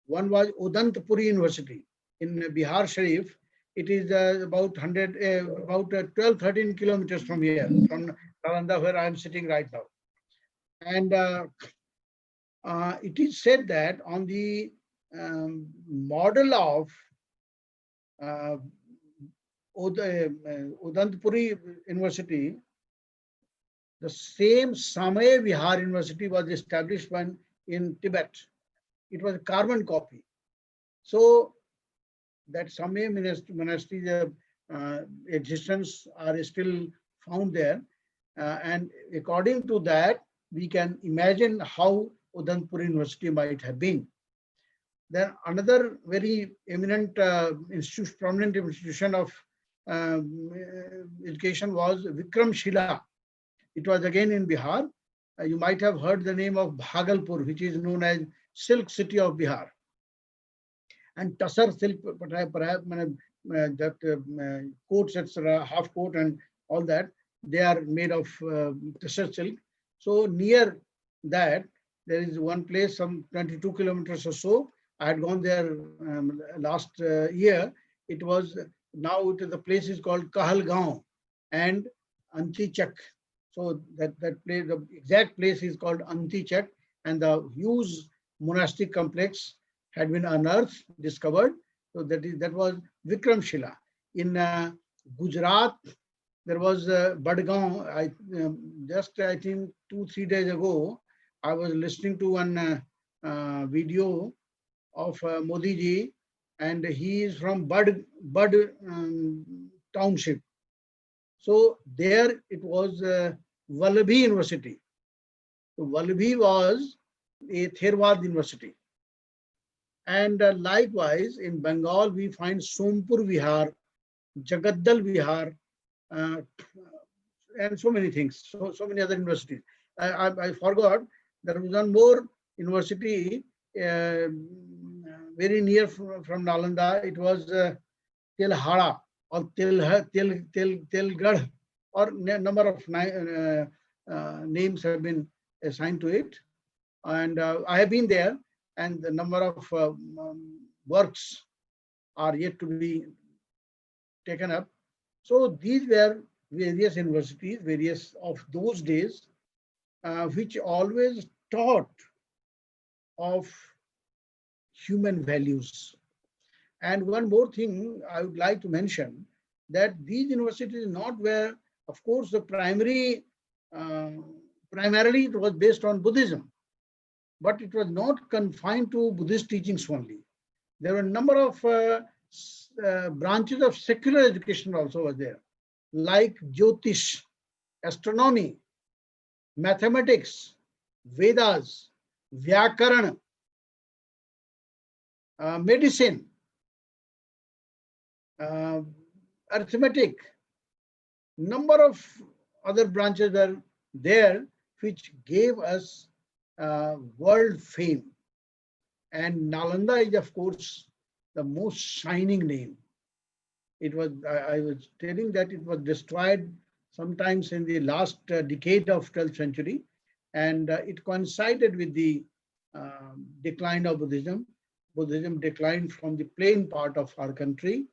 One was Udantapuri University in Bihar Sharif. It is about 12, 13 kilometers from here, from Nalanda, where I am sitting right now. And it is said that on the model of Udantapuri University, the same Samaya Vihar University was established in Tibet. It was a carbon copy. So that Samaya monastery existence are still found there. And according to that, we can imagine how Udantapur University might have been. Then another very eminent prominent institution of education was Vikramshila. It was again in Bihar. You might have heard the name of Bhagalpur, which is known as Silk City of Bihar. And Tassar silk, perhaps that coats, etc., half coat and all that, they are made of Tassar silk. So near that, there is one place, some 22 kilometers or so. I had gone there last year. It was, now the place is called Kahalgaon and Antichak. So that place, the exact place is called Antichak, and the huge monastic complex had been unearthed, discovered. So that was Vikramshila. In Gujarat, there was Badgaon. I think 2-3 days ago, I was listening to one video of Modi ji, and he is from Bud township. So there it was Vallabhi University. So Vallabhi was a Therwad university. And likewise, in Bengal, we find Sompur Vihar, Jagaddal Vihar, and so many things, so many other universities. I forgot, there was one more university very near from Nalanda. It was Tilhara or Tilgarh, or number of names have been assigned to it. And I have been there, and the number of works are yet to be taken up. So these were various universities, various of those days, which always taught of human values. And one more thing I would like to mention, that these universities not where, of course, the uh, primarily it was based on Buddhism, but it was not confined to Buddhist teachings only. There were a number of branches of secular education also were there, like Jyotish, astronomy, mathematics, Vedas, Vyakaran, medicine, uh, arithmetic. Number of other branches were there which gave us world fame. And Nalanda is, of course, the most shining name. It was, I was telling that it was destroyed sometimes in the last decade of 12th century, and it coincided with the decline of Buddhism. Buddhism declined from the plain part of our country.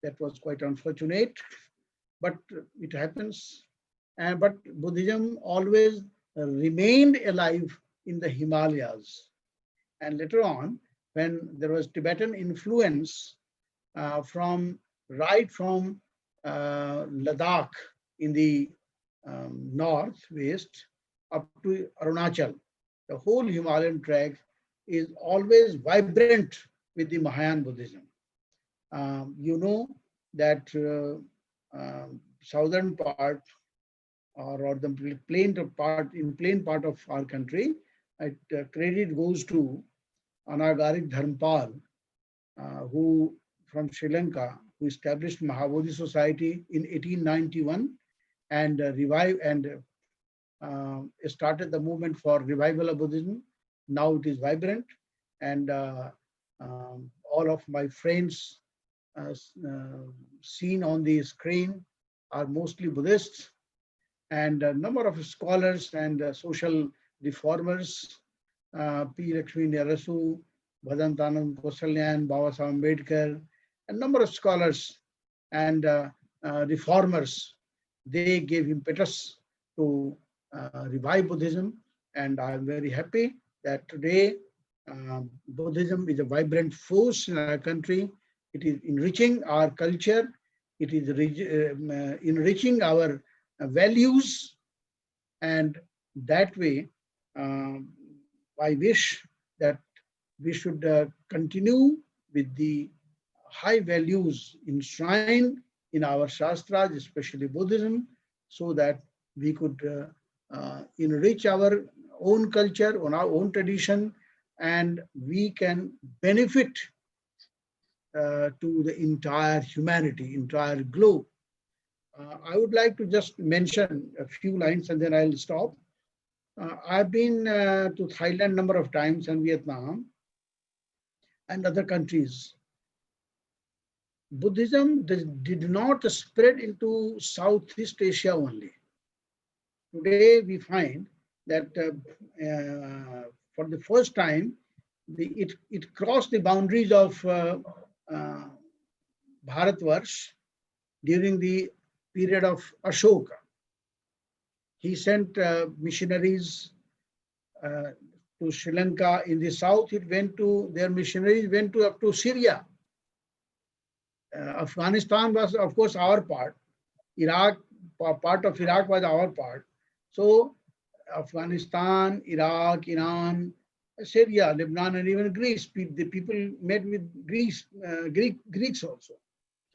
That was quite unfortunate, but it happens. But Buddhism always remained alive in the Himalayas. And later on, when there was Tibetan influence from right from Ladakh in the northwest up to Arunachal, the whole Himalayan track is always vibrant with the Mahayana Buddhism. You know that southern part or the plain part of our country, credit goes to Anagarik Dharmpal, who from Sri Lanka, who established Mahabodhi Society in 1891 and started the movement for revival of Buddhism. Now it is vibrant, and all of my friends seen on the screen are mostly Buddhists, and a number of scholars and social reformers, P. Lakshmi Narasu, Bhadantanand Kosalyan, Baba Saheb Ambedkar, a number of scholars and reformers, they gave impetus to revive Buddhism. And I am very happy that today Buddhism is a vibrant force in our country. It is enriching our culture. It is enriching our values. And that way, I wish that we should continue with the high values enshrined in our Shastras, especially Buddhism, so that we could enrich our own culture, on our own tradition, and we can benefit to the entire humanity, entire globe. I would like to just mention a few lines and then I'll stop. I've been to Thailand number of times and Vietnam and other countries. Buddhism did not spread into Southeast Asia only. Today we find that for the first time, it crossed the boundaries of Bharatvarsh during the period of Ashoka. He sent missionaries to Sri Lanka. In the south, their missionaries went up to Syria. Afghanistan was, of course, our part. Iraq, part of Iraq was our part. So Afghanistan, Iraq, Iran, Syria, Lebanon, and even Greece. The people met with Greeks also.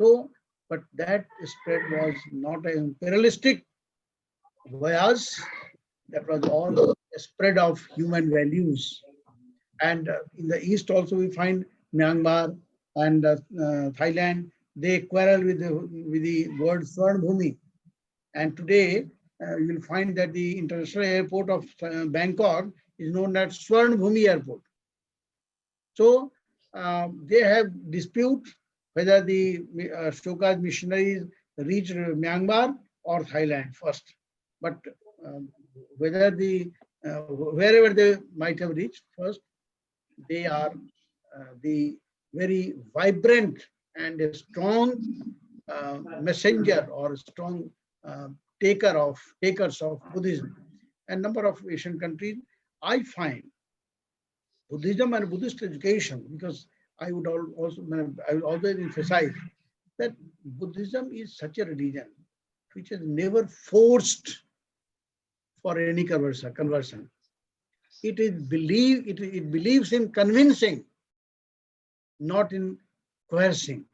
So, but that spread was not an imperialistic voyage. That was all a spread of human values. And in the east also we find Myanmar and Thailand. They quarrel with the word Swarnbhumi. And today you'll find that the international airport of Bangkok is known as Swarnbhumi Airport. So they have dispute whether the so-called missionaries reached Myanmar or Thailand first. But whether wherever they might have reached first, they are the very vibrant and a strong messenger or strong uh, takers of Buddhism. And number of Asian countries, I find Buddhism and Buddhist education, because I would always emphasize that Buddhism is such a religion which is never forced for any conversion. It believes in convincing, not in coercing.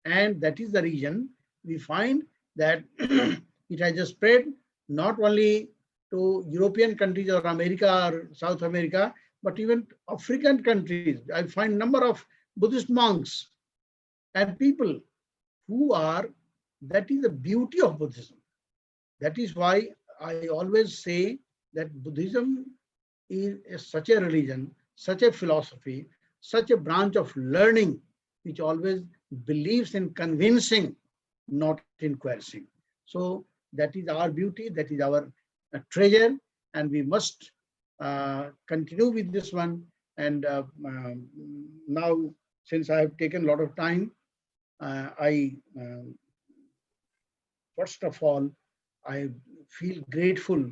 And that is the reason we find that it has just spread not only to European countries or America or South America, but even African countries. I find number of Buddhist monks and people who are, that is the beauty of Buddhism. That is why I always say that Buddhism is such a religion, such a philosophy, such a branch of learning, which always believes in convincing, not in coercing. So that is our beauty, that is our treasure, and we must continue with this one. And now, since I have taken a lot of time, I first of all, I feel grateful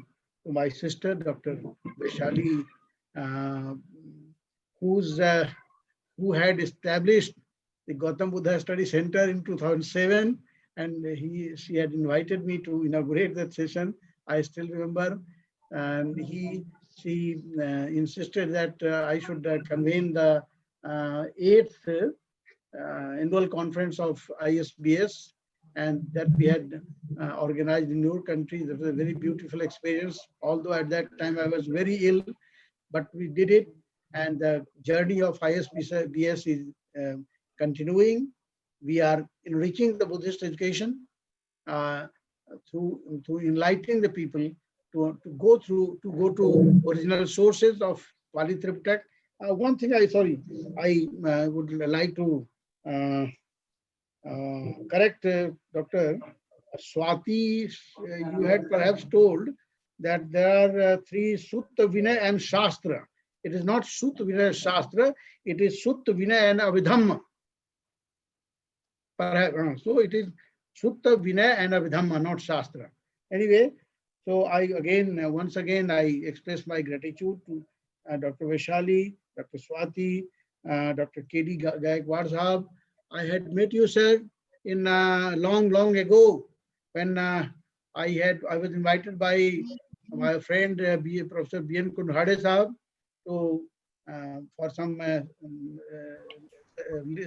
to my sister, Dr. Vaishali, uh, who had established the Gautam Buddha Study Center in 2007, and she had invited me to inaugurate that session. I still remember, and she insisted that I should convene the 8th annual conference of ISBS, and that we had organized in your country. That was a very beautiful experience. Although at that time I was very ill, but we did it, and the journey of ISBS is continuing. We are enriching the Buddhist education through enlightening the people to go to original sources of Pali Tripitaka. One thing I would like to correct Dr. Swati. You had perhaps told that there are 3 Sutta, Vinaya and Shastra. It is not Sutta, Vinaya, Shastra. It is Sutta, Vinaya and Abhidhamma. Perhaps, so it is Sutta, Vinaya and Abhidhamma, not Shastra. Anyway, so once again, I express my gratitude to Dr. Vaishali, Dr. Swati, Dr. K.D. Gaikwad Sahab. I had met you, sir, in long ago when I was invited by my friend Professor B.N. Kunhade Sahab to for some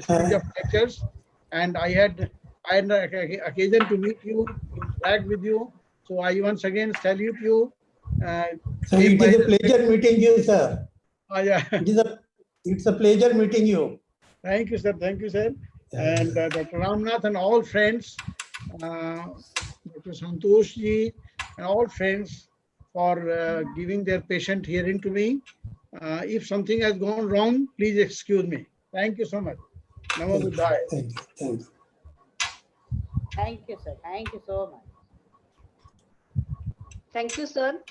series of lectures, and I had an occasion to meet you, interact with you. So I once again salute you. So it is a pleasure meeting you, sir. Yeah. It's a pleasure meeting you. Thank you, sir. Thank you, sir. And Dr. Ramnath and all friends, Dr. Santosh ji and all friends for giving their patient hearing to me. If something has gone wrong, please excuse me. Thank you so much. Namo Buddhaya. Thank you. Thank you. Thank you, sir. Thank you so much. Thank you, sir.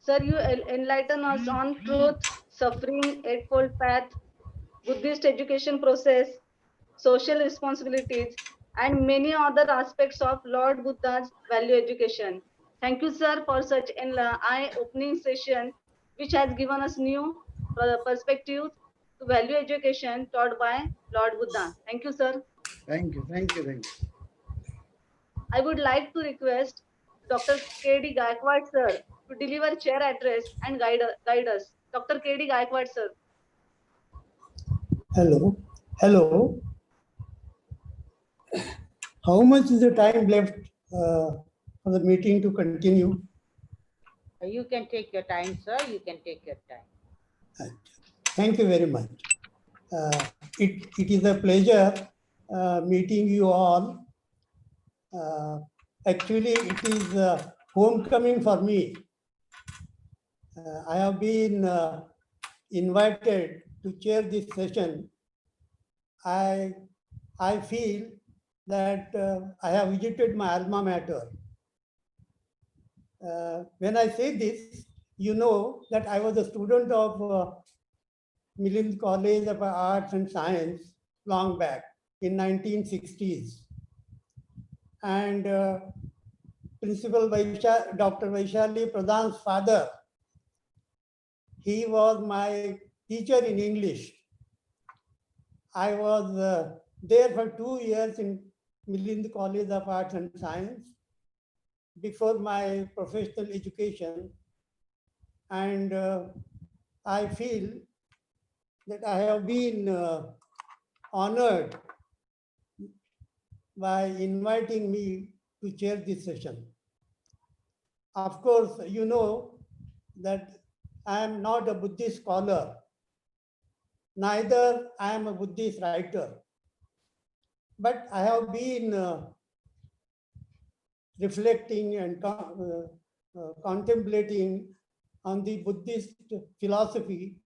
Sir, you enlighten us on truth, suffering, eightfold path, Buddhist education process, social responsibilities, and many other aspects of Lord Buddha's value education. Thank you, sir, for such an eye-opening session, which has given us new perspectives to value education taught by Lord Buddha. Thank you, sir. Thank you. Thank you. Thank you. I would like to request Dr. K.D. Gaikwad, sir, to deliver chair address and guide us. Dr. K.D. Gaikwad, sir. Hello. Hello. How much is the time left for the meeting to continue? You can take your time, sir. You can take your time. Thank you very much. It is a pleasure meeting you all. Actually, it is homecoming for me. I have been invited to chair this session, I feel that I have visited my alma mater. When I say this, you know that I was a student of Milind College of Arts and Science long back in 1960s. And Principal Dr. Vaishali Pradhan's father, he was my teacher in English. I was there for 2 years in Milind College of Arts and Science before my professional education. And I feel that I have been honored by inviting me to chair this session. Of course, you know that I am not a Buddhist scholar, neither I am a Buddhist writer, but I have been reflecting and contemplating on the Buddhist philosophy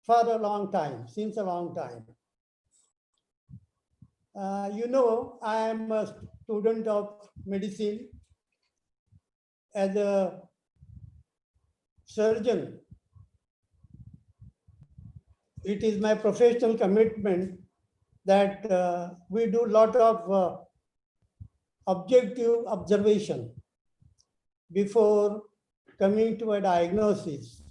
for a long time, since a long time. You know, I am a student of medicine. As a surgeon, it is my professional commitment that we do a lot of objective observation before coming to a diagnosis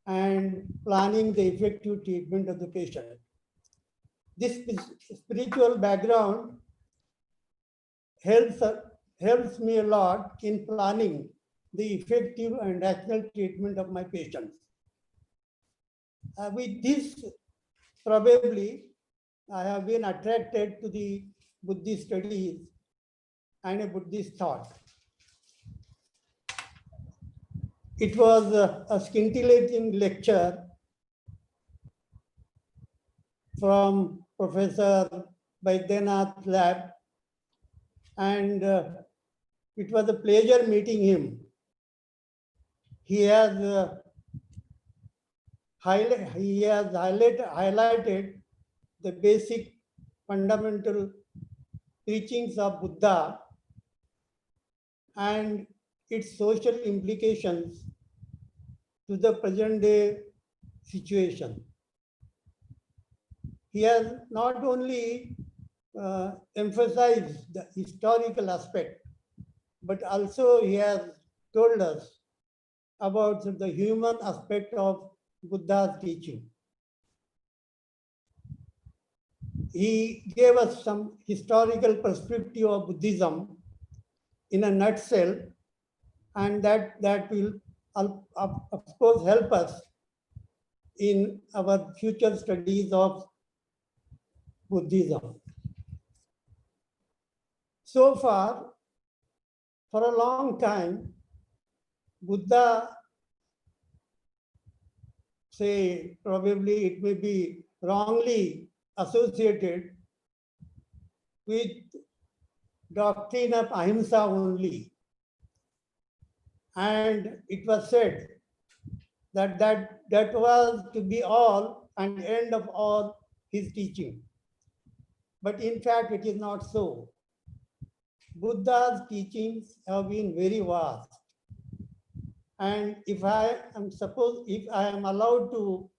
and planning the effective treatment of the patient. This spiritual background helps me a lot in planning the effective and rational treatment of my patients. With this, probably, I have been attracted to the Buddhist studies and a Buddhist thought. It was a scintillating lecture from Professor Baidyanath Lab, and it was a pleasure meeting him. He has highlighted the basic fundamental teachings of Buddha and its social implications to the present day situation. He has not only emphasized the historical aspect, but also he has told us about the human aspect of Buddha's teaching. He gave us some historical perspective of Buddhism in a nutshell, and that will, of course, help us in our future studies of Buddhism. So far, for a long time, Buddha, say, probably it may be wrongly associated with doctrine of ahimsa only. And it was said that was to be all and end of all his teaching. But in fact, it is not so. Buddha's teachings have been very vast. And if I am allowed to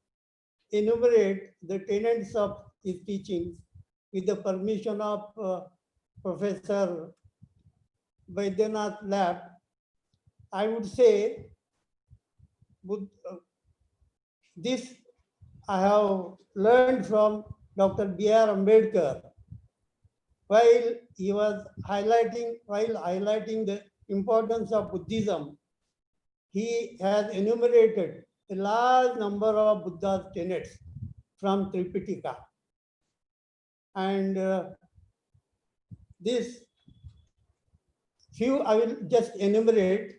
enumerate the tenets of his teachings with the permission of Professor Baidyanath Lab, I would say this I have learned from Dr. B.R. Ambedkar while he was highlighting the importance of Buddhism. He has enumerated a large number of Buddha's tenets from Tripitaka. And this few I will just enumerate.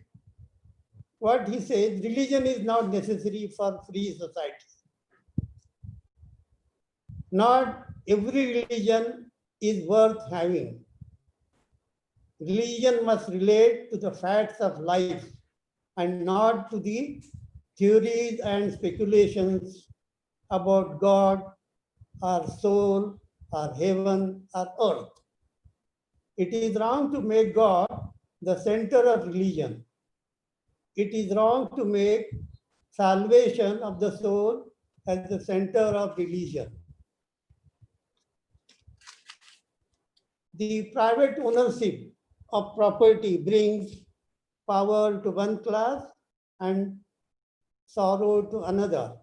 What he says, religion is not necessary for free society. Not every religion is worth having. Religion must relate to the facts of life and not to the theories and speculations about God, or soul, or heaven, or earth. It is wrong to make God the center of religion. It is wrong to make salvation of the soul as the center of religion. The private ownership of property brings power to one class and sorrow to another.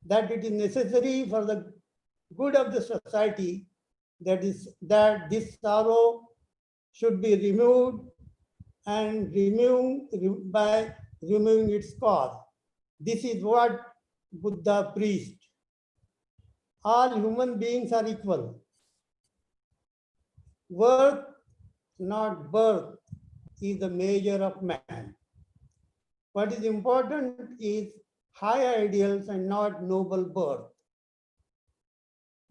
That it is necessary for the good of the society, that this sorrow should be removed and removed by removing its cause. This is what Buddha preached. All human beings are equal. Worth, not birth, is the measure of man. What is important is high ideals and not noble birth.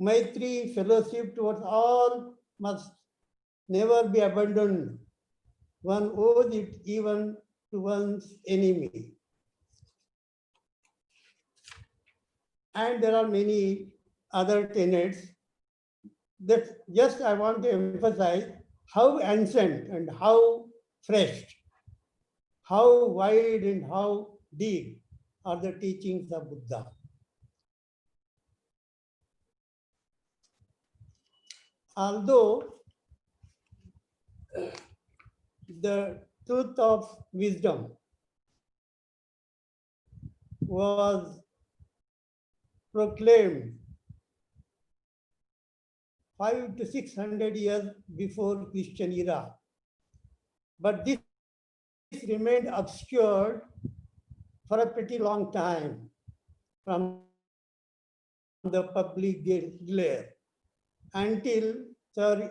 Maitri, fellowship towards all, must never be abandoned. One owes it even to one's enemy. And there are many other tenets that just I want to emphasize how ancient and how fresh, how wide and how deep are the teachings of Buddha. Although the truth of wisdom was proclaimed 500 to 600 years before Christian era, but this remained obscured for a pretty long time from the public glare until Sir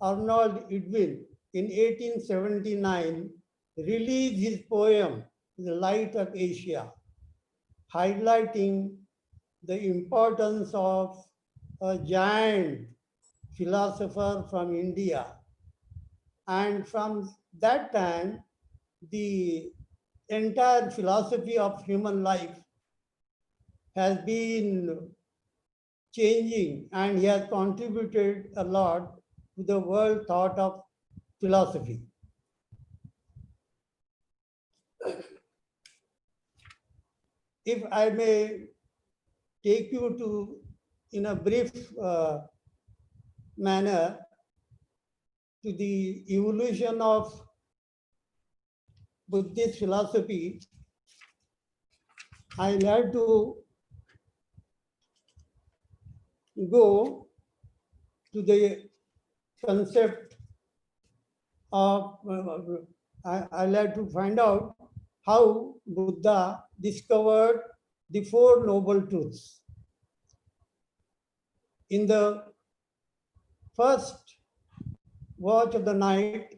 Arnold Edwin in 1879 released his poem, The Light of Asia, highlighting the importance of a giant philosopher from India. And from that time, the entire philosophy of human life has been changing, and he has contributed a lot to the world thought of philosophy. If I may take you to, in a brief manner, to the evolution of Buddhist philosophy, I like to go to the concept of, I like to find out how Buddha discovered the Four Noble Truths. In the first watch of the night,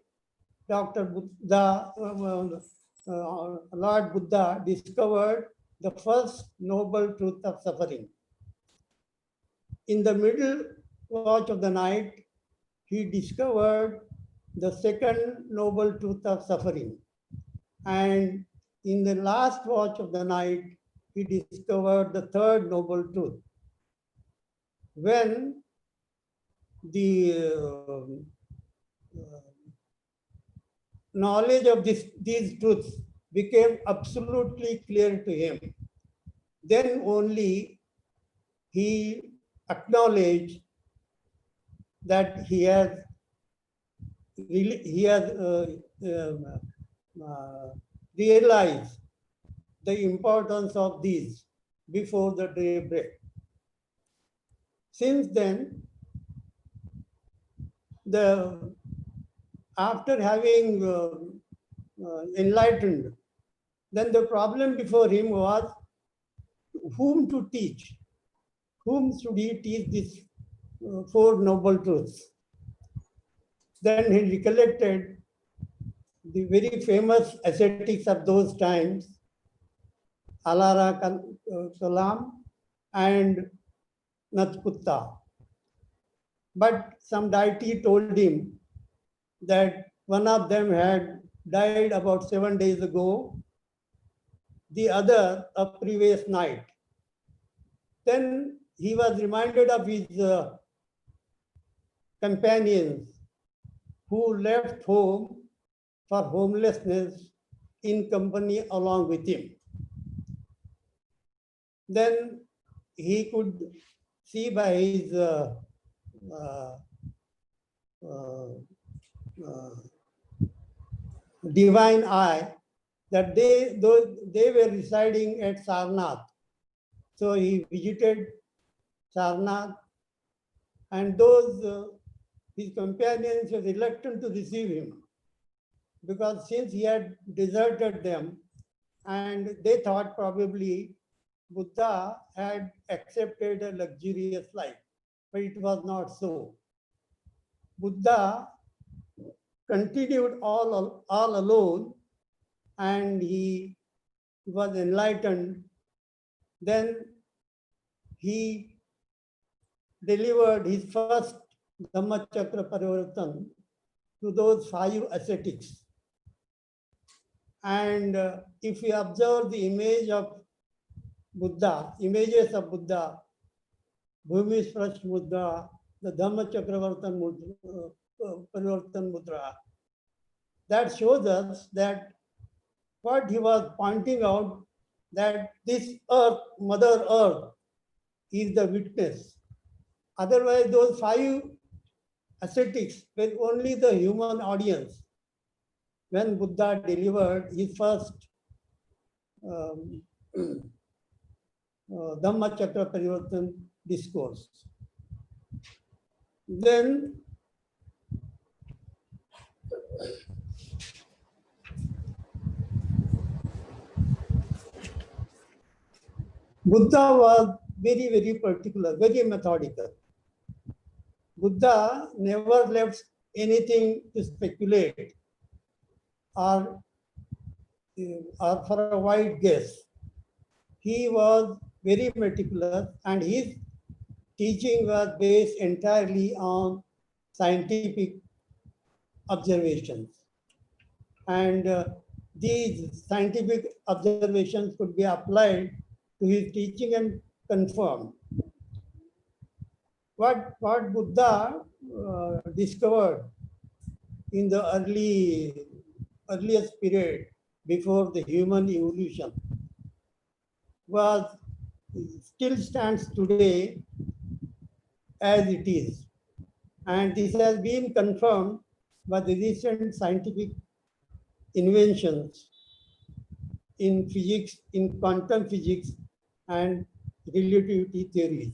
Dr. Buddha, Lord Buddha discovered the first noble truth of suffering. In the middle watch of the night, he discovered the second noble truth of suffering. And in the last watch of the night, he discovered the third noble truth. When the knowledge of these truths became absolutely clear to him, then only he acknowledged that he has realized the importance of these before the daybreak. Since then, after having enlightened, then the problem before him was whom to teach. Whom should he teach these Four Noble Truths? Then he recollected the very famous ascetics of those times, Alara Kalam and Natputta. But some deity told him that one of them had died about 7 days ago, the other a previous night. Then he was reminded of his companions who left home for homelessness in company along with him. Then he could see by his uh, uh, uh, divine eye that they were residing at Sarnath. So he visited Sarnath, and those his companions were reluctant to receive him because since he had deserted them, and they thought probably Buddha had accepted a luxurious life, but it was not so. Buddha continued all alone, and he was enlightened. Then he delivered his first Dhammachakra Parivartan to those 5 ascetics. And if you observe the image of Buddha, images of Buddha, Bhumi Sprash Mudra, the Dhammachakravartan Mudra, Parivartan Mudra, that shows us that what he was pointing out, that this earth, Mother Earth, is the witness. Otherwise, those 5 ascetics were only the human audience when Buddha delivered his first Dhammachakra Parivartan discourse. Then Buddha was very, very particular, very methodical. Buddha never left anything to speculate or for a wide guess. He was very meticulous, and his teaching was based entirely on scientific observations. And these scientific observations could be applied to his teaching and confirmed. What Buddha discovered in the earliest period before the human evolution still stands today as it is. And this has been confirmed by the recent scientific inventions in physics, in quantum physics and relativity theories.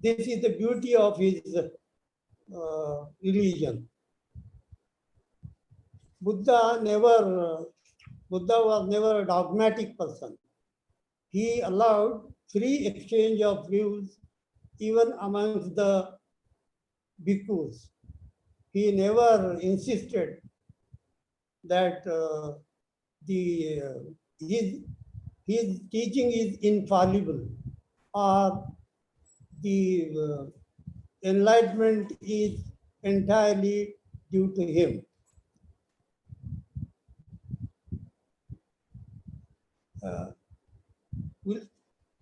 This is the beauty of his religion. Buddha was never a dogmatic person. He allowed free exchange of views even amongst the bhikkhus. He never insisted that his teaching is infallible or the enlightenment is entirely due to him.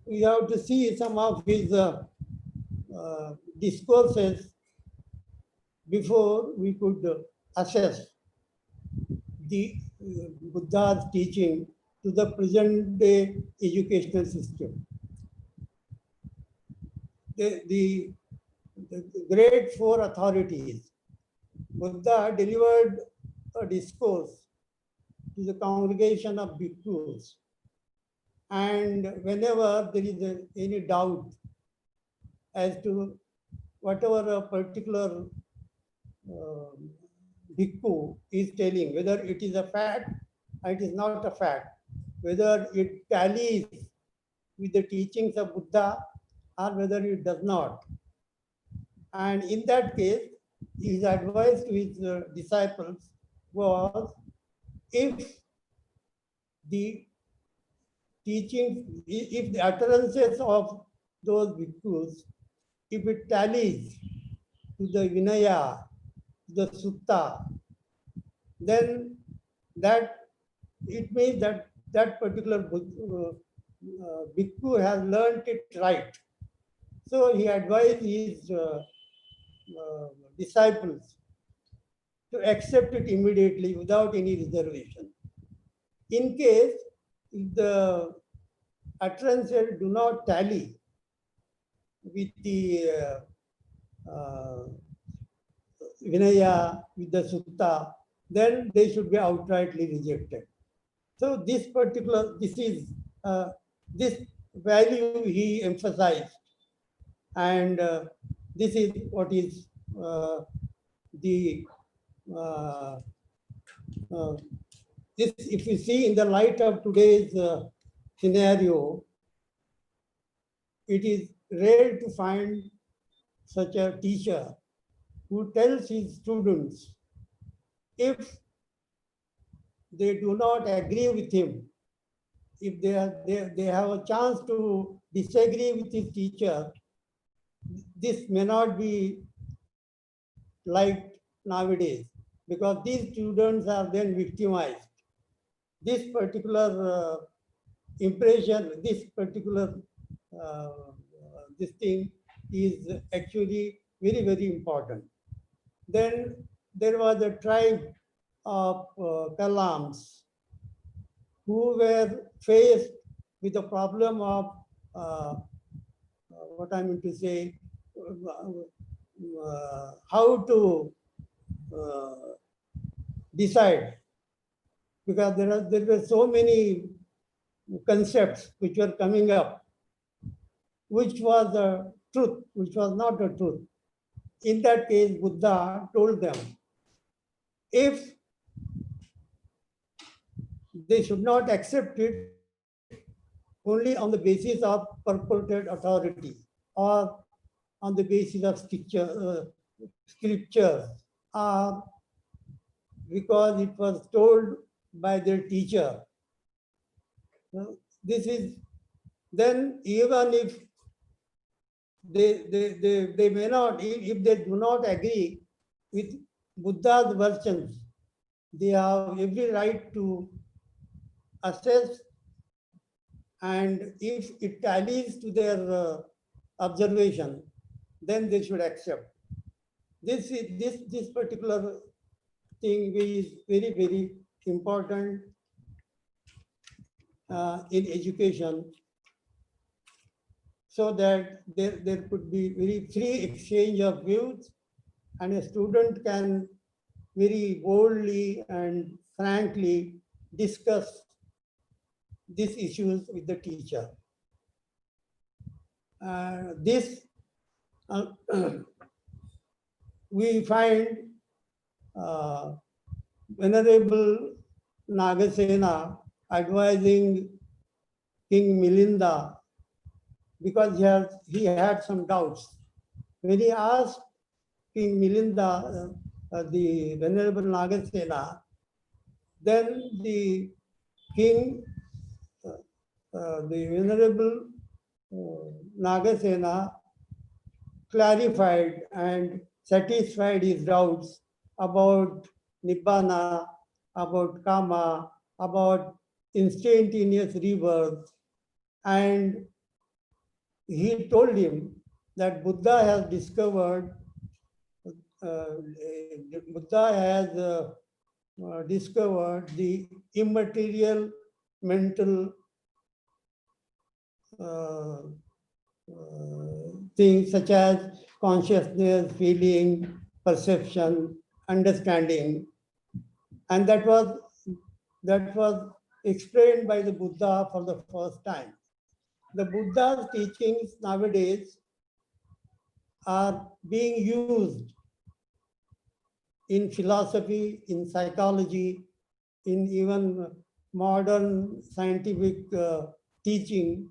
We have to see some of his discourses before we could assess the Buddha's teaching to the present day educational system. The great 4 authorities, Buddha delivered a discourse to the congregation of bhikkhus. And whenever there is any doubt as to whatever a particular bhikkhu is telling, whether it is a fact or it is not a fact, whether it tallies with the teachings of Buddha or whether it does not. And in that case, his advice to his disciples was, if the teachings, if the utterances of those bhikkhus, if it tallies to the Vinaya, the Sutta, then that it means that that particular bhikkhu has learnt it right. So he advised his disciples to accept it immediately without any reservation. In case if the utterances do not tally with the Vinaya, with the Sutta, then they should be outrightly rejected. So this value he emphasized, and this is what is the uh, this. If you see in the light of today's scenario, it is rare to find such a teacher who tells his students, if they do not agree with him, if they have a chance to disagree with his teacher, this may not be liked nowadays, because these students are then victimized. This particular impression, this particular uh, this thing is actually very, very important. Then there was a tribe of Kalams who were faced with the problem of what I mean to say, how to decide, because there were so many concepts which were coming up, which was the truth, which was not the truth. In that case, Buddha told them, if they should not accept it only on the basis of purported authority or on the basis of scripture, or because it was told by their teacher. This is, then even if they may not, if they do not agree with Buddha's versions, they have every right to assess, and if it tallies to their observation, then they should accept. This particular thing is very, very important in education, so that there could be very free exchange of views, and a student can very boldly and frankly discuss these issues with the teacher. This we find Venerable Nagasena advising King Milinda, because he had some doubts. When he asked King Milinda, the Venerable Nagasena, then the king, the Venerable Nagasena clarified and satisfied his doubts about Nibbana, about Kama, about instantaneous rebirth, and he told him that Buddha has discovered the immaterial mental things such as consciousness, feeling, perception, understanding, and that was explained by the Buddha for the first time. The Buddha's teachings nowadays are being used in philosophy, in psychology, in even modern scientific teaching.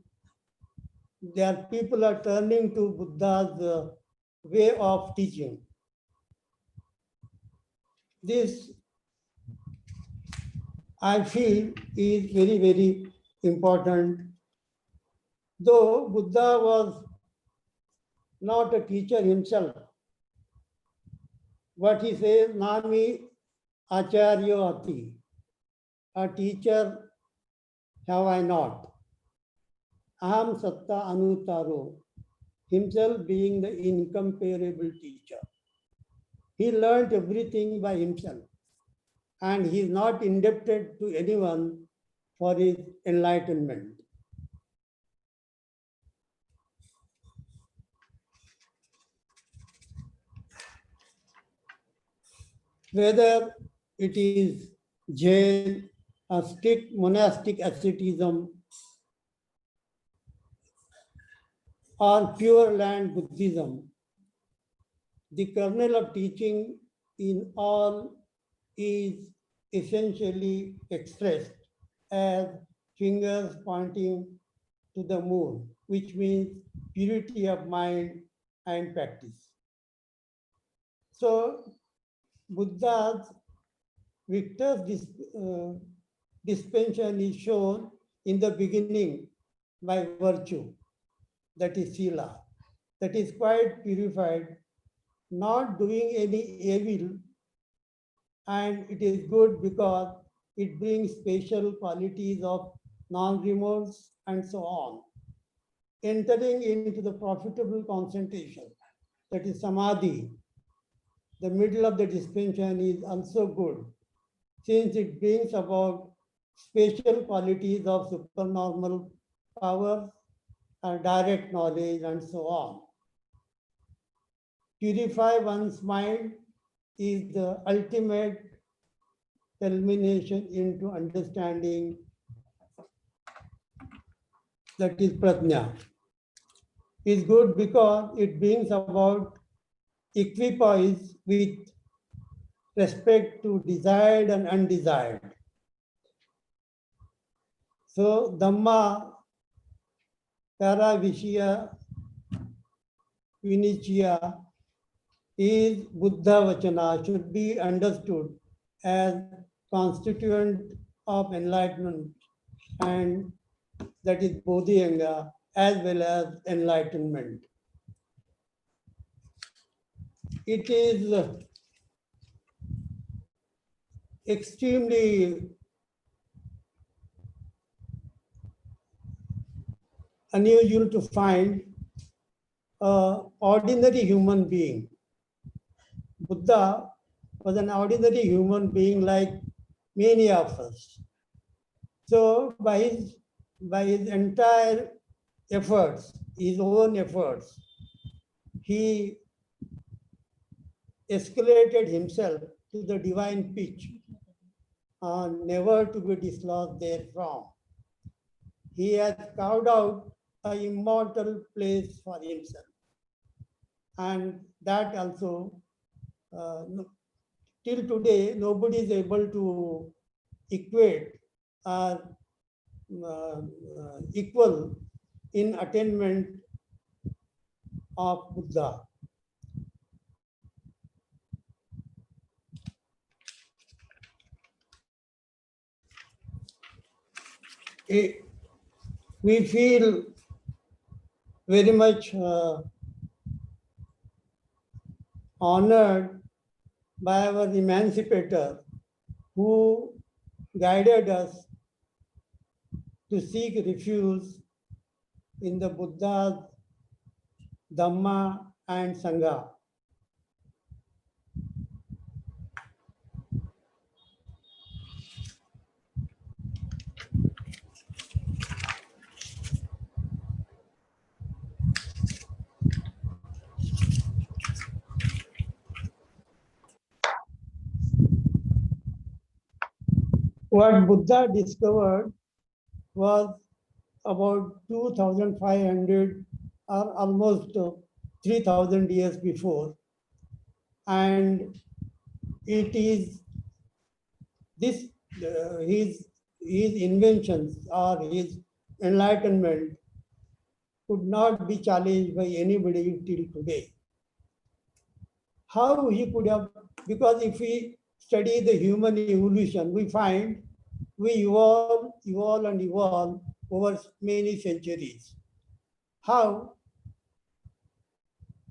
People are turning to Buddha's way of teaching. This, I feel, is very, very important. Though Buddha was not a teacher himself, what he says, Nami Acharyo Ati, a teacher have I not. Aham Satta Anutaro, himself being the incomparable teacher. He learned everything by himself, and he is not indebted to anyone for his enlightenment. Whether it is Jain, a strict monastic asceticism, or pure land Buddhism, the kernel of teaching in all is essentially expressed as fingers pointing to the moon, which means purity of mind and practice. So Buddha's Victor's dispensation is shown in the beginning by virtue, that is sila, that is quite purified, not doing any evil, and it is good because it brings special qualities of non-remorse and so on. Entering into the profitable concentration, that is samadhi, the middle of the dispensation is also good, since it brings about special qualities of supernormal powers, direct knowledge, and so on. Purify one's mind is the ultimate culmination into understanding, that is prajna. Is good because it brings about equipoise with respect to desired and undesired. So Dhamma, Kara Vishya, Vinichya is Buddha Vachana, should be understood as constituent of enlightenment, and that is Bodhiyanga as well as enlightenment. It is extremely unusual to find an ordinary human being. Buddha was an ordinary human being like many of us. So by his entire efforts, his own efforts, he escalated himself to the divine pitch, never to be dislodged therefrom. He has carved out an immortal place for himself. And that also, till today, nobody is able to equate or equal in attainment of Buddha. We feel very much honored by our emancipator who guided us to seek refuge in the Buddha's Dhamma and Sangha. What Buddha discovered was about 2,500 or almost 3,000 years before. And it is this, his inventions or his enlightenment could not be challenged by anybody till today. How he could have, because if we study the human evolution, we find we evolve over many centuries. How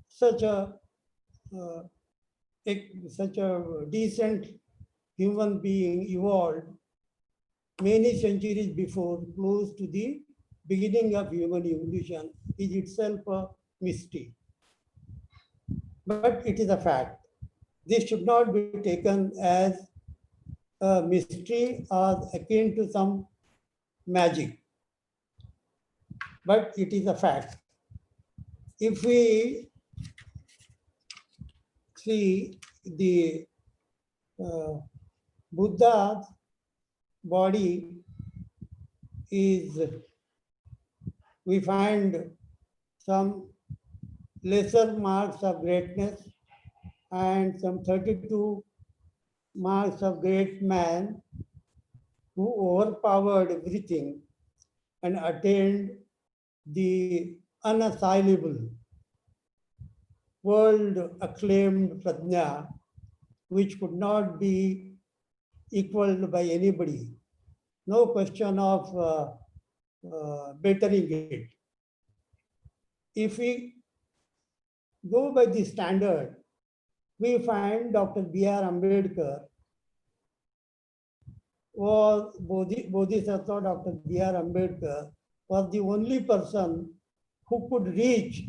such a decent human being evolved many centuries before, close to the beginning of human evolution is itself a mystery. But it is a fact. This should not be taken as a mystery or akin to some magic, but it is a fact. If we see the Buddha's body is, we find some lesser marks of greatness and some 32 marks of great man who overpowered everything and attained the unassailable, world acclaimed prajna, which could not be equaled by anybody. No question of bettering it. If we go by the standard, we find Dr. B.R. Ambedkar was Bodhisattva. Dr. B.R. Ambedkar was the only person who could reach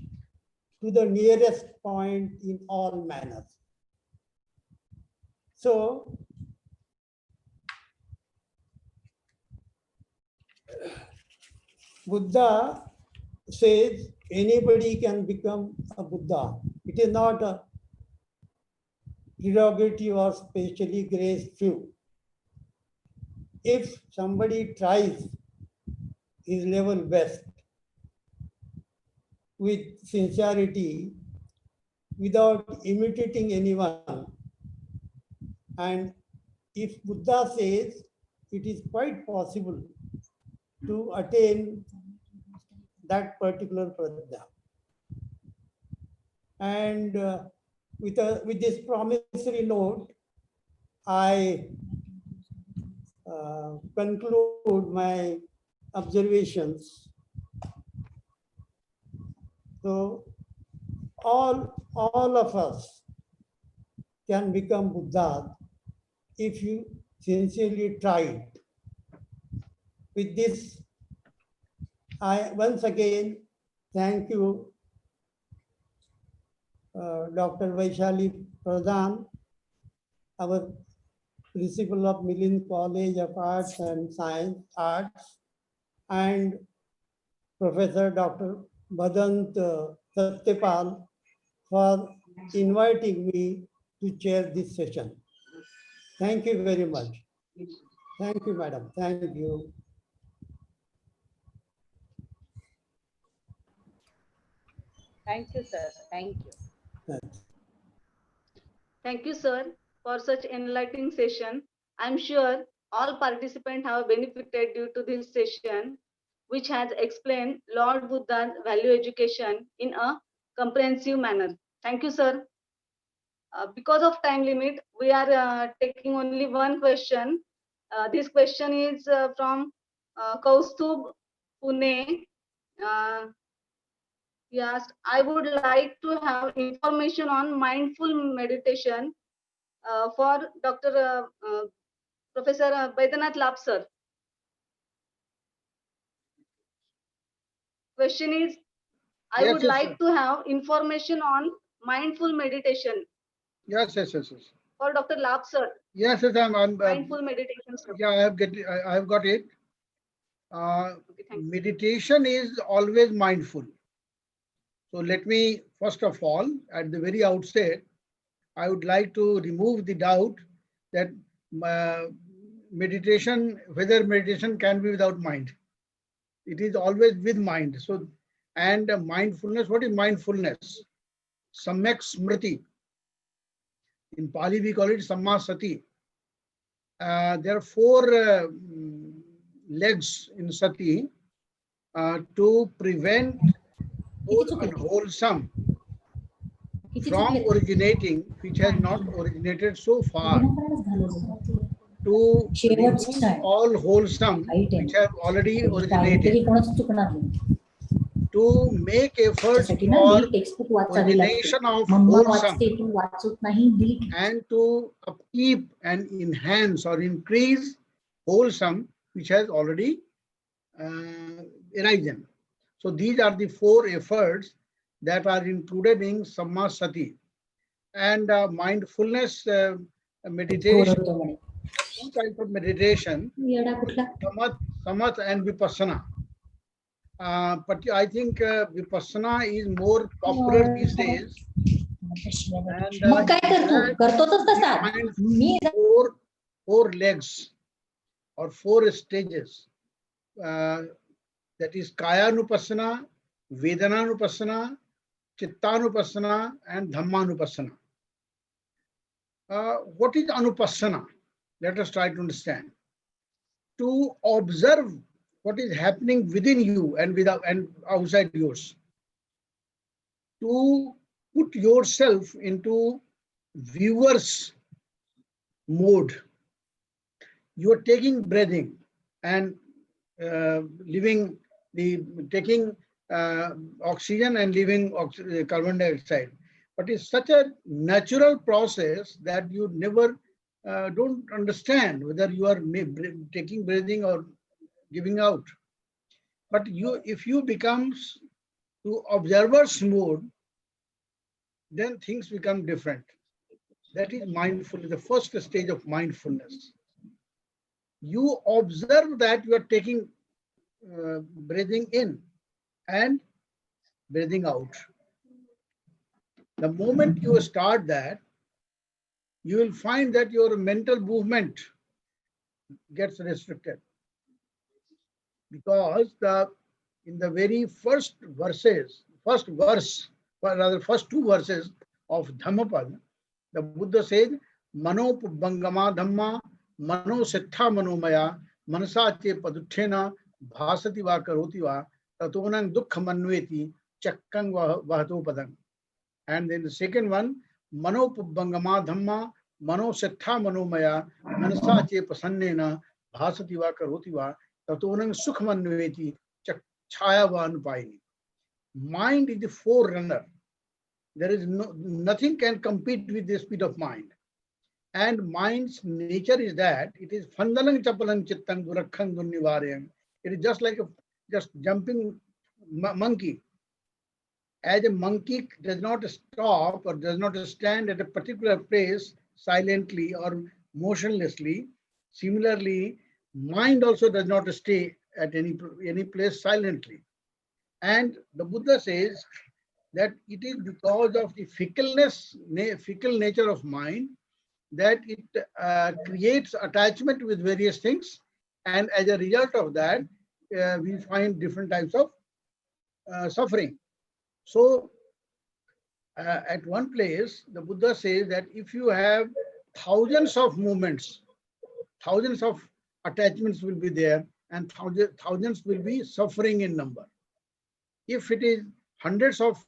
to the nearest point in all manners. So, Buddha says anybody can become a Buddha. It is not a prerogative or specially graced few. If somebody tries his level best with sincerity, without imitating anyone, and if Buddha says it is quite possible to attain that particular prajna. And with this promissory note, I conclude my observations. So all of us can become Buddha if you sincerely try it. With this, I once again thank you, Dr. Vaishali Pradhan, our principal of Milind College of Arts and Science Arts, and Professor Dr. Bhadant Satyapal for inviting me to chair this session. Thank you very much. Thank you, madam. Thank you. Thank you, sir. Thank you. Thank you, sir, for such enlightening session. I'm sure all participants have benefited due to this session, which has explained Lord Buddha's value education in a comprehensive manner. Thank you, sir. Because of time limit, we are taking only one question. This question is from Kaustubh Pune. He asked, I would like to have information on mindful meditation for Dr. Professor Baidyanath Lap, sir. Question is, I Yes, would yes, like sir. to have information on mindful meditation Yes. for Dr. Lap, sir. Yes, I'm Mindful meditation, sir. yeah, I have got it. Okay, thank you. Meditation is always mindful. So let me, first of all, at the very outset, I would like to remove the doubt that meditation, whether meditation can be without mind. It is always with mind. So, and mindfulness, what is mindfulness? Samyak smriti. In Pali, we call it samma sati. There are four legs in sati to prevent unwholesome from originating, which has not originated so far, to remove all wholesome which have already originated, to make efforts for origination of wholesome, and to upkeep and enhance or increase wholesome which has already arisen. So these are the 4 efforts that are included in Sammasati. And mindfulness meditation, 2 types of meditation, Samat and Vipassana. But I think Vipassana is more popular these days. And मग काय करतो करतोच तसा मी 4 legs or 4 stages. That is Kayanupassana, Vedananupassana, Chittanupassana, and Dhammanupassana. What is Anupassana? Let us try to understand. To observe what is happening within you and without and outside yours. To put yourself into viewer's mode. You are taking breathing and taking oxygen and leaving carbon dioxide. But it's such a natural process that you never don't understand whether you are taking breathing or giving out. But if you become to observer's mode, then things become different. That is mindfulness, the first stage of mindfulness. You observe that you are taking breathing in and breathing out. The moment you start that, you will find that your mental movement gets restricted, because in the very first 2 verses of Dhammapada, the Buddha says, Mano Pubbangama Dhamma, Mano Siddha Manomaya, Manasache Paduchena, Bhasati Va Karoti Va, Tatonang Dukha Manveti, Chakkang Vahato Padang. And then the second one, Mano Pubbangama Dhamma, Mano Siddha Manomaya, Manasache Pasannena, Bhasati Va Karoti Va, Tatonang Sukha Manveti, Chaya Va Anupaini. Mind is the forerunner. There is nothing can compete with the speed of mind. And mind's nature is that it is Fandalang Chapalang Chittang Durakhang Dunnivaryam. It is just like a just jumping monkey. As a monkey does not stop or does not stand at a particular place silently or motionlessly, similarly, mind also does not stay at any place silently. And the Buddha says that it is because of the fickle nature of mind that it creates attachment with various things, and as a result of that, we find different types of suffering. So, at one place, the Buddha says that if you have thousands of movements, thousands of attachments will be there, and thousands will be suffering in number. If it is hundreds of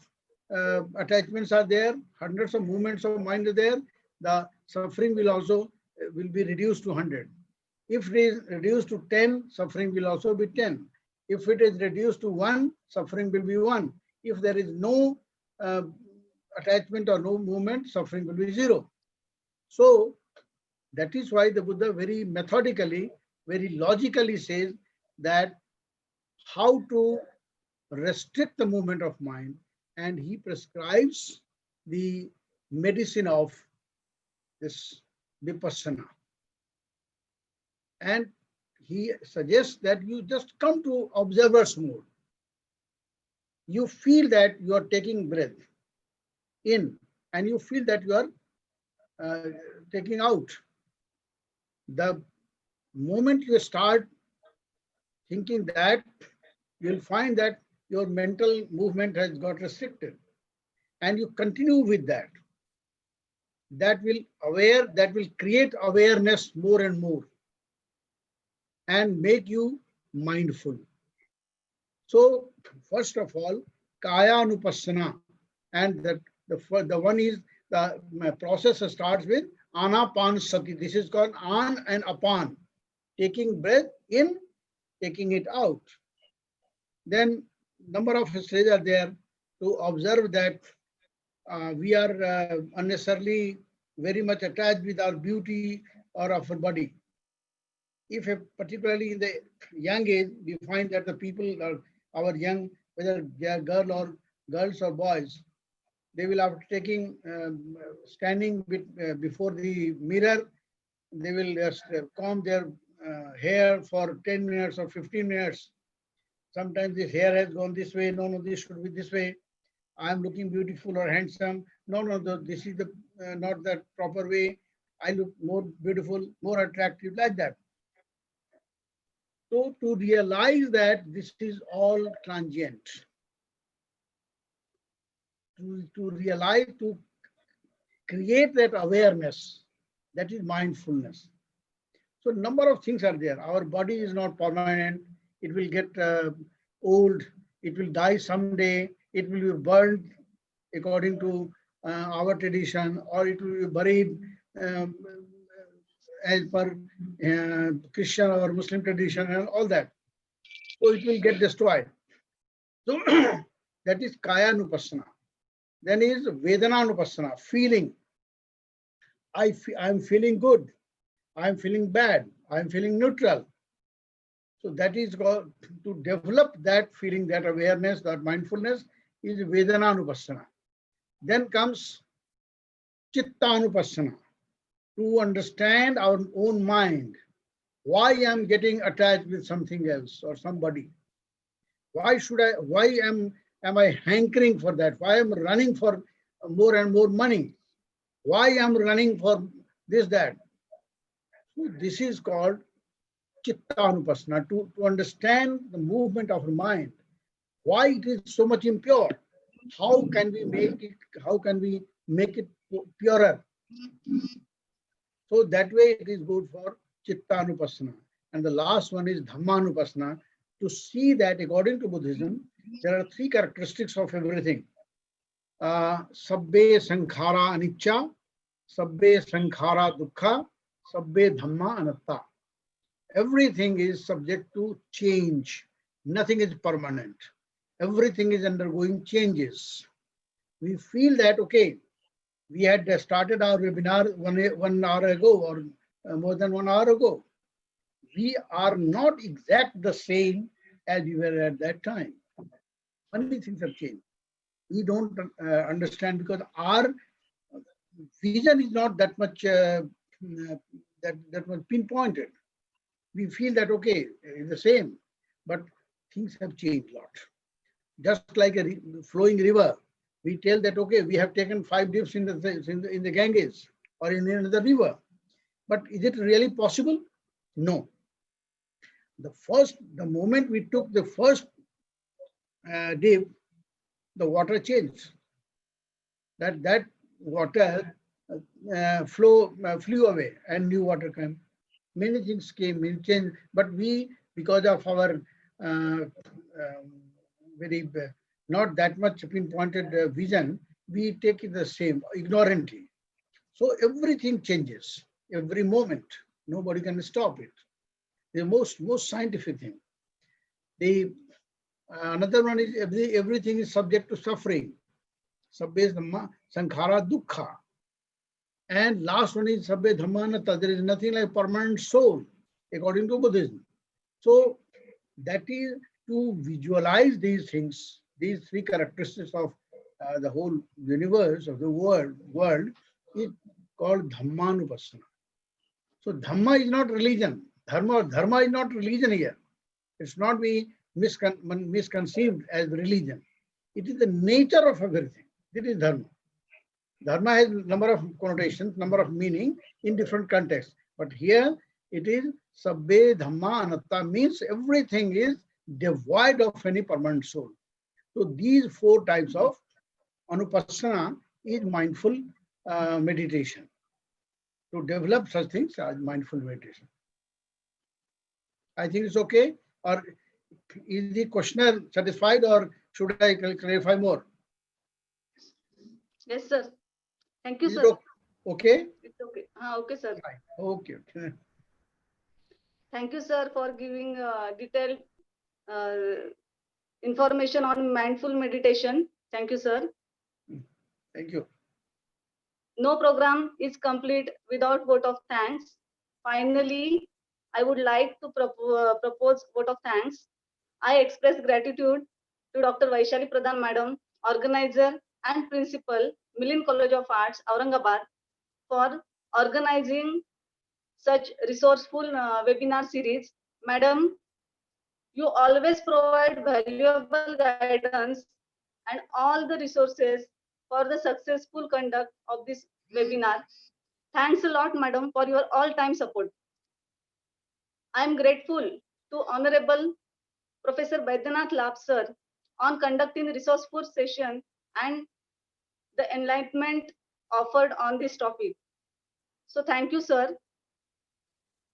attachments are there, hundreds of movements of mind are there, the suffering will also be reduced to 100. If it is reduced to 10, suffering will also be 10. If it is reduced to 1, suffering will be 1. If there is no attachment or no movement, suffering will be 0. So that is why the Buddha very methodically, very logically says that how to restrict the movement of mind, and he prescribes the medicine of this Vipassana. And he suggests that you just come to observer's mode. You feel that you are taking breath in, and you feel that you are taking out. The moment you start thinking that, you'll find that your mental movement has got restricted, and you continue with that. That will create awareness more and more and make you mindful. So first of all, Kaya Anupassana, and the one is the process starts with Anapanasati. This is called An and Apan, taking breath in, taking it out. Then number of stages are there to observe that we are unnecessarily very much attached with our beauty or of our body. if particularly in the young age, we find that the people are our young, whether they are girls or boys, they will after taking standing before the mirror, they will just comb their hair for 10 minutes or 15 minutes. Sometimes this hair has gone this way. No, no, this should be this way. I am looking beautiful or handsome. No, no, this is the not that proper way. I look more beautiful, more attractive, like that. So to realize that this is all transient, to realize, to create that awareness, that is mindfulness. So number of things are there. Our body is not permanent. It will get old. It will die someday. It will be burned according to our tradition, or it will be buried um, as per Christian or Muslim tradition and all that. So it will get destroyed. So that is Kaya Nupassana. Then is Vedana Nupassana, feeling. I'm feeling good. I'm feeling bad. I'm feeling neutral. So that is to develop that feeling, that awareness, that mindfulness is Vedana Nupassana. Then comes Chitta Nupassana, to understand our own mind. Why I'm getting attached with something else or somebody? Why am I hankering for that? Why am I running for more and more money? Why am I running for this, that? So this is called Chittanupassana, to understand the movement of the mind. Why it is so much impure? How can we make it purer? So that way it is good for Chittanupassana. And the last one is Dhammanupassana, to see that according to Buddhism, there are three characteristics of everything. Sabbe sankhara anicca, sabbe sankhara dukkha, sabbe dhamma anatta. Everything is subject to change. Nothing is permanent. Everything is undergoing changes. We feel that, okay, we had started our webinar 1 hour ago or more than 1 hour ago. We are not exact the same as we were at that time. Many things have changed. We don't understand because our vision is not that much that much pinpointed. We feel that, okay, it's the same, but things have changed a lot. Just like a flowing river, we tell that, okay, we have taken 5 dips in the Ganges or in another river. But is it really possible? No. The moment we took the first dip, the water changed. That water flew away and new water came. Many things came, many changed, but we, because of our very not that much pinpointed vision, we take it the same, ignorantly. So everything changes, every moment. Nobody can stop it. The most scientific thing. The another one is everything is subject to suffering. Sabbe dhamma sankhara dukkha. And last one is sabbe dhamma anatta. There is nothing like permanent soul, according to Buddhism. So that is to visualize these things, these three characteristics of the whole universe, of the world is called Dhammanupassana. So Dhamma is not religion. Dharma is not religion here. It's not be misconceived as religion. It is the nature of everything. It is Dharma. Dharma has number of connotations, number of meaning in different contexts. But here it is Sabbe Dhamma Anatta, means everything is devoid of any permanent soul. So these 4 types of Anupassana is mindful meditation. To develop such things as mindful meditation. I think it's okay. Or is the questioner satisfied, or should I clarify more? Yes, sir. Thank you, Is sir. it okay? It's okay. Okay, sir. Okay. Thank you, sir, for giving detailed information on mindful meditation. Thank you, sir. Thank you. No program is complete without vote of thanks. Finally, I would like to propose vote of thanks. I express gratitude to Dr. Vaishali Pradhan Madam, organizer and principal, Milind College of Arts, Aurangabad, for organizing such resourceful webinar series. Madam, you always provide valuable guidance and all the resources for the successful conduct of this webinar. Thanks a lot, Madam, for your all-time support. I am grateful to Honorable Professor Baidyanath Lab sir on conducting resourceful session and the enlightenment offered on this topic. So thank you, sir.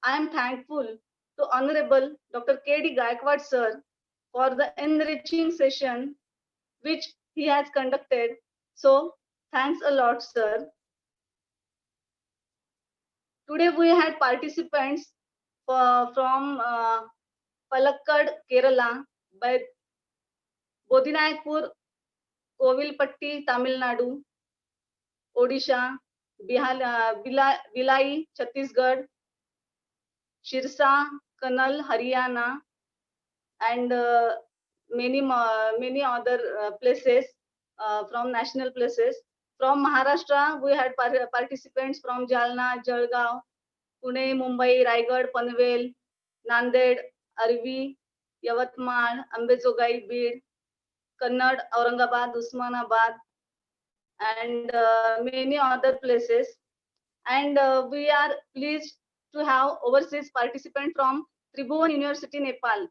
I am thankful to Honorable Dr. K.D. Gaikwad sir for the enriching session which he has conducted. So thanks a lot, sir. Today we had participants from Palakkad, Kerala, by Bodhinayakpur, Kovilpatti, Tamil Nadu, Odisha, Bhilai, Chhattisgarh, Shirsa, Kanal, Haryana, and many other places from national places. From Maharashtra, we had participants from Jalna, Jalgaon, Pune, Mumbai, Raigad, Panvel, Nanded, Arvi, Yavatmal, Ambezogai, Bid, Kannad, Aurangabad, Usmanabad, and many other places. And we are pleased to have overseas participants from Tribhuvan University, Nepal.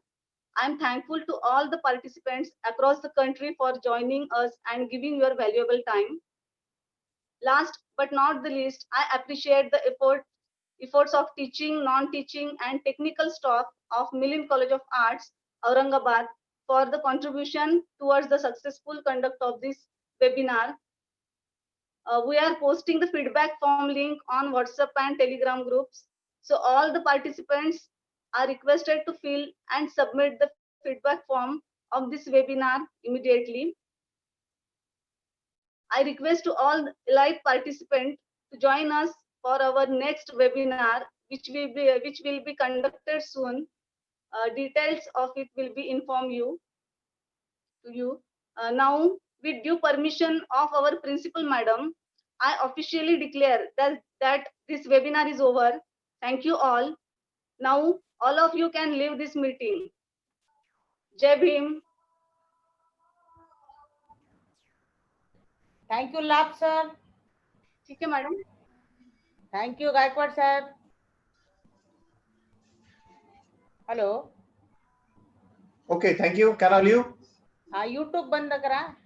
I am thankful to all the participants across the country for joining us and giving your valuable time. Last but not the least, I appreciate the efforts of teaching, non-teaching, and technical staff of Milind College of Arts, Aurangabad, for the contribution towards the successful conduct of this webinar. We are posting the feedback form link on WhatsApp and Telegram groups. So all the participants are requested to fill and submit the feedback form of this webinar immediately. I request to all live participants to join us for our next webinar, which will be conducted soon. Details of it will be informed to you. Now, with due permission of our principal madam, I officially declare that this webinar is over. Thank you all. Now, all of you can leave this meeting. Jai Bhim. Thank you, Lab sir. ठीक है madam. Thank you, Gaikwad sir. Hello. Okay, thank you. Can I leave? YouTube बंद करा.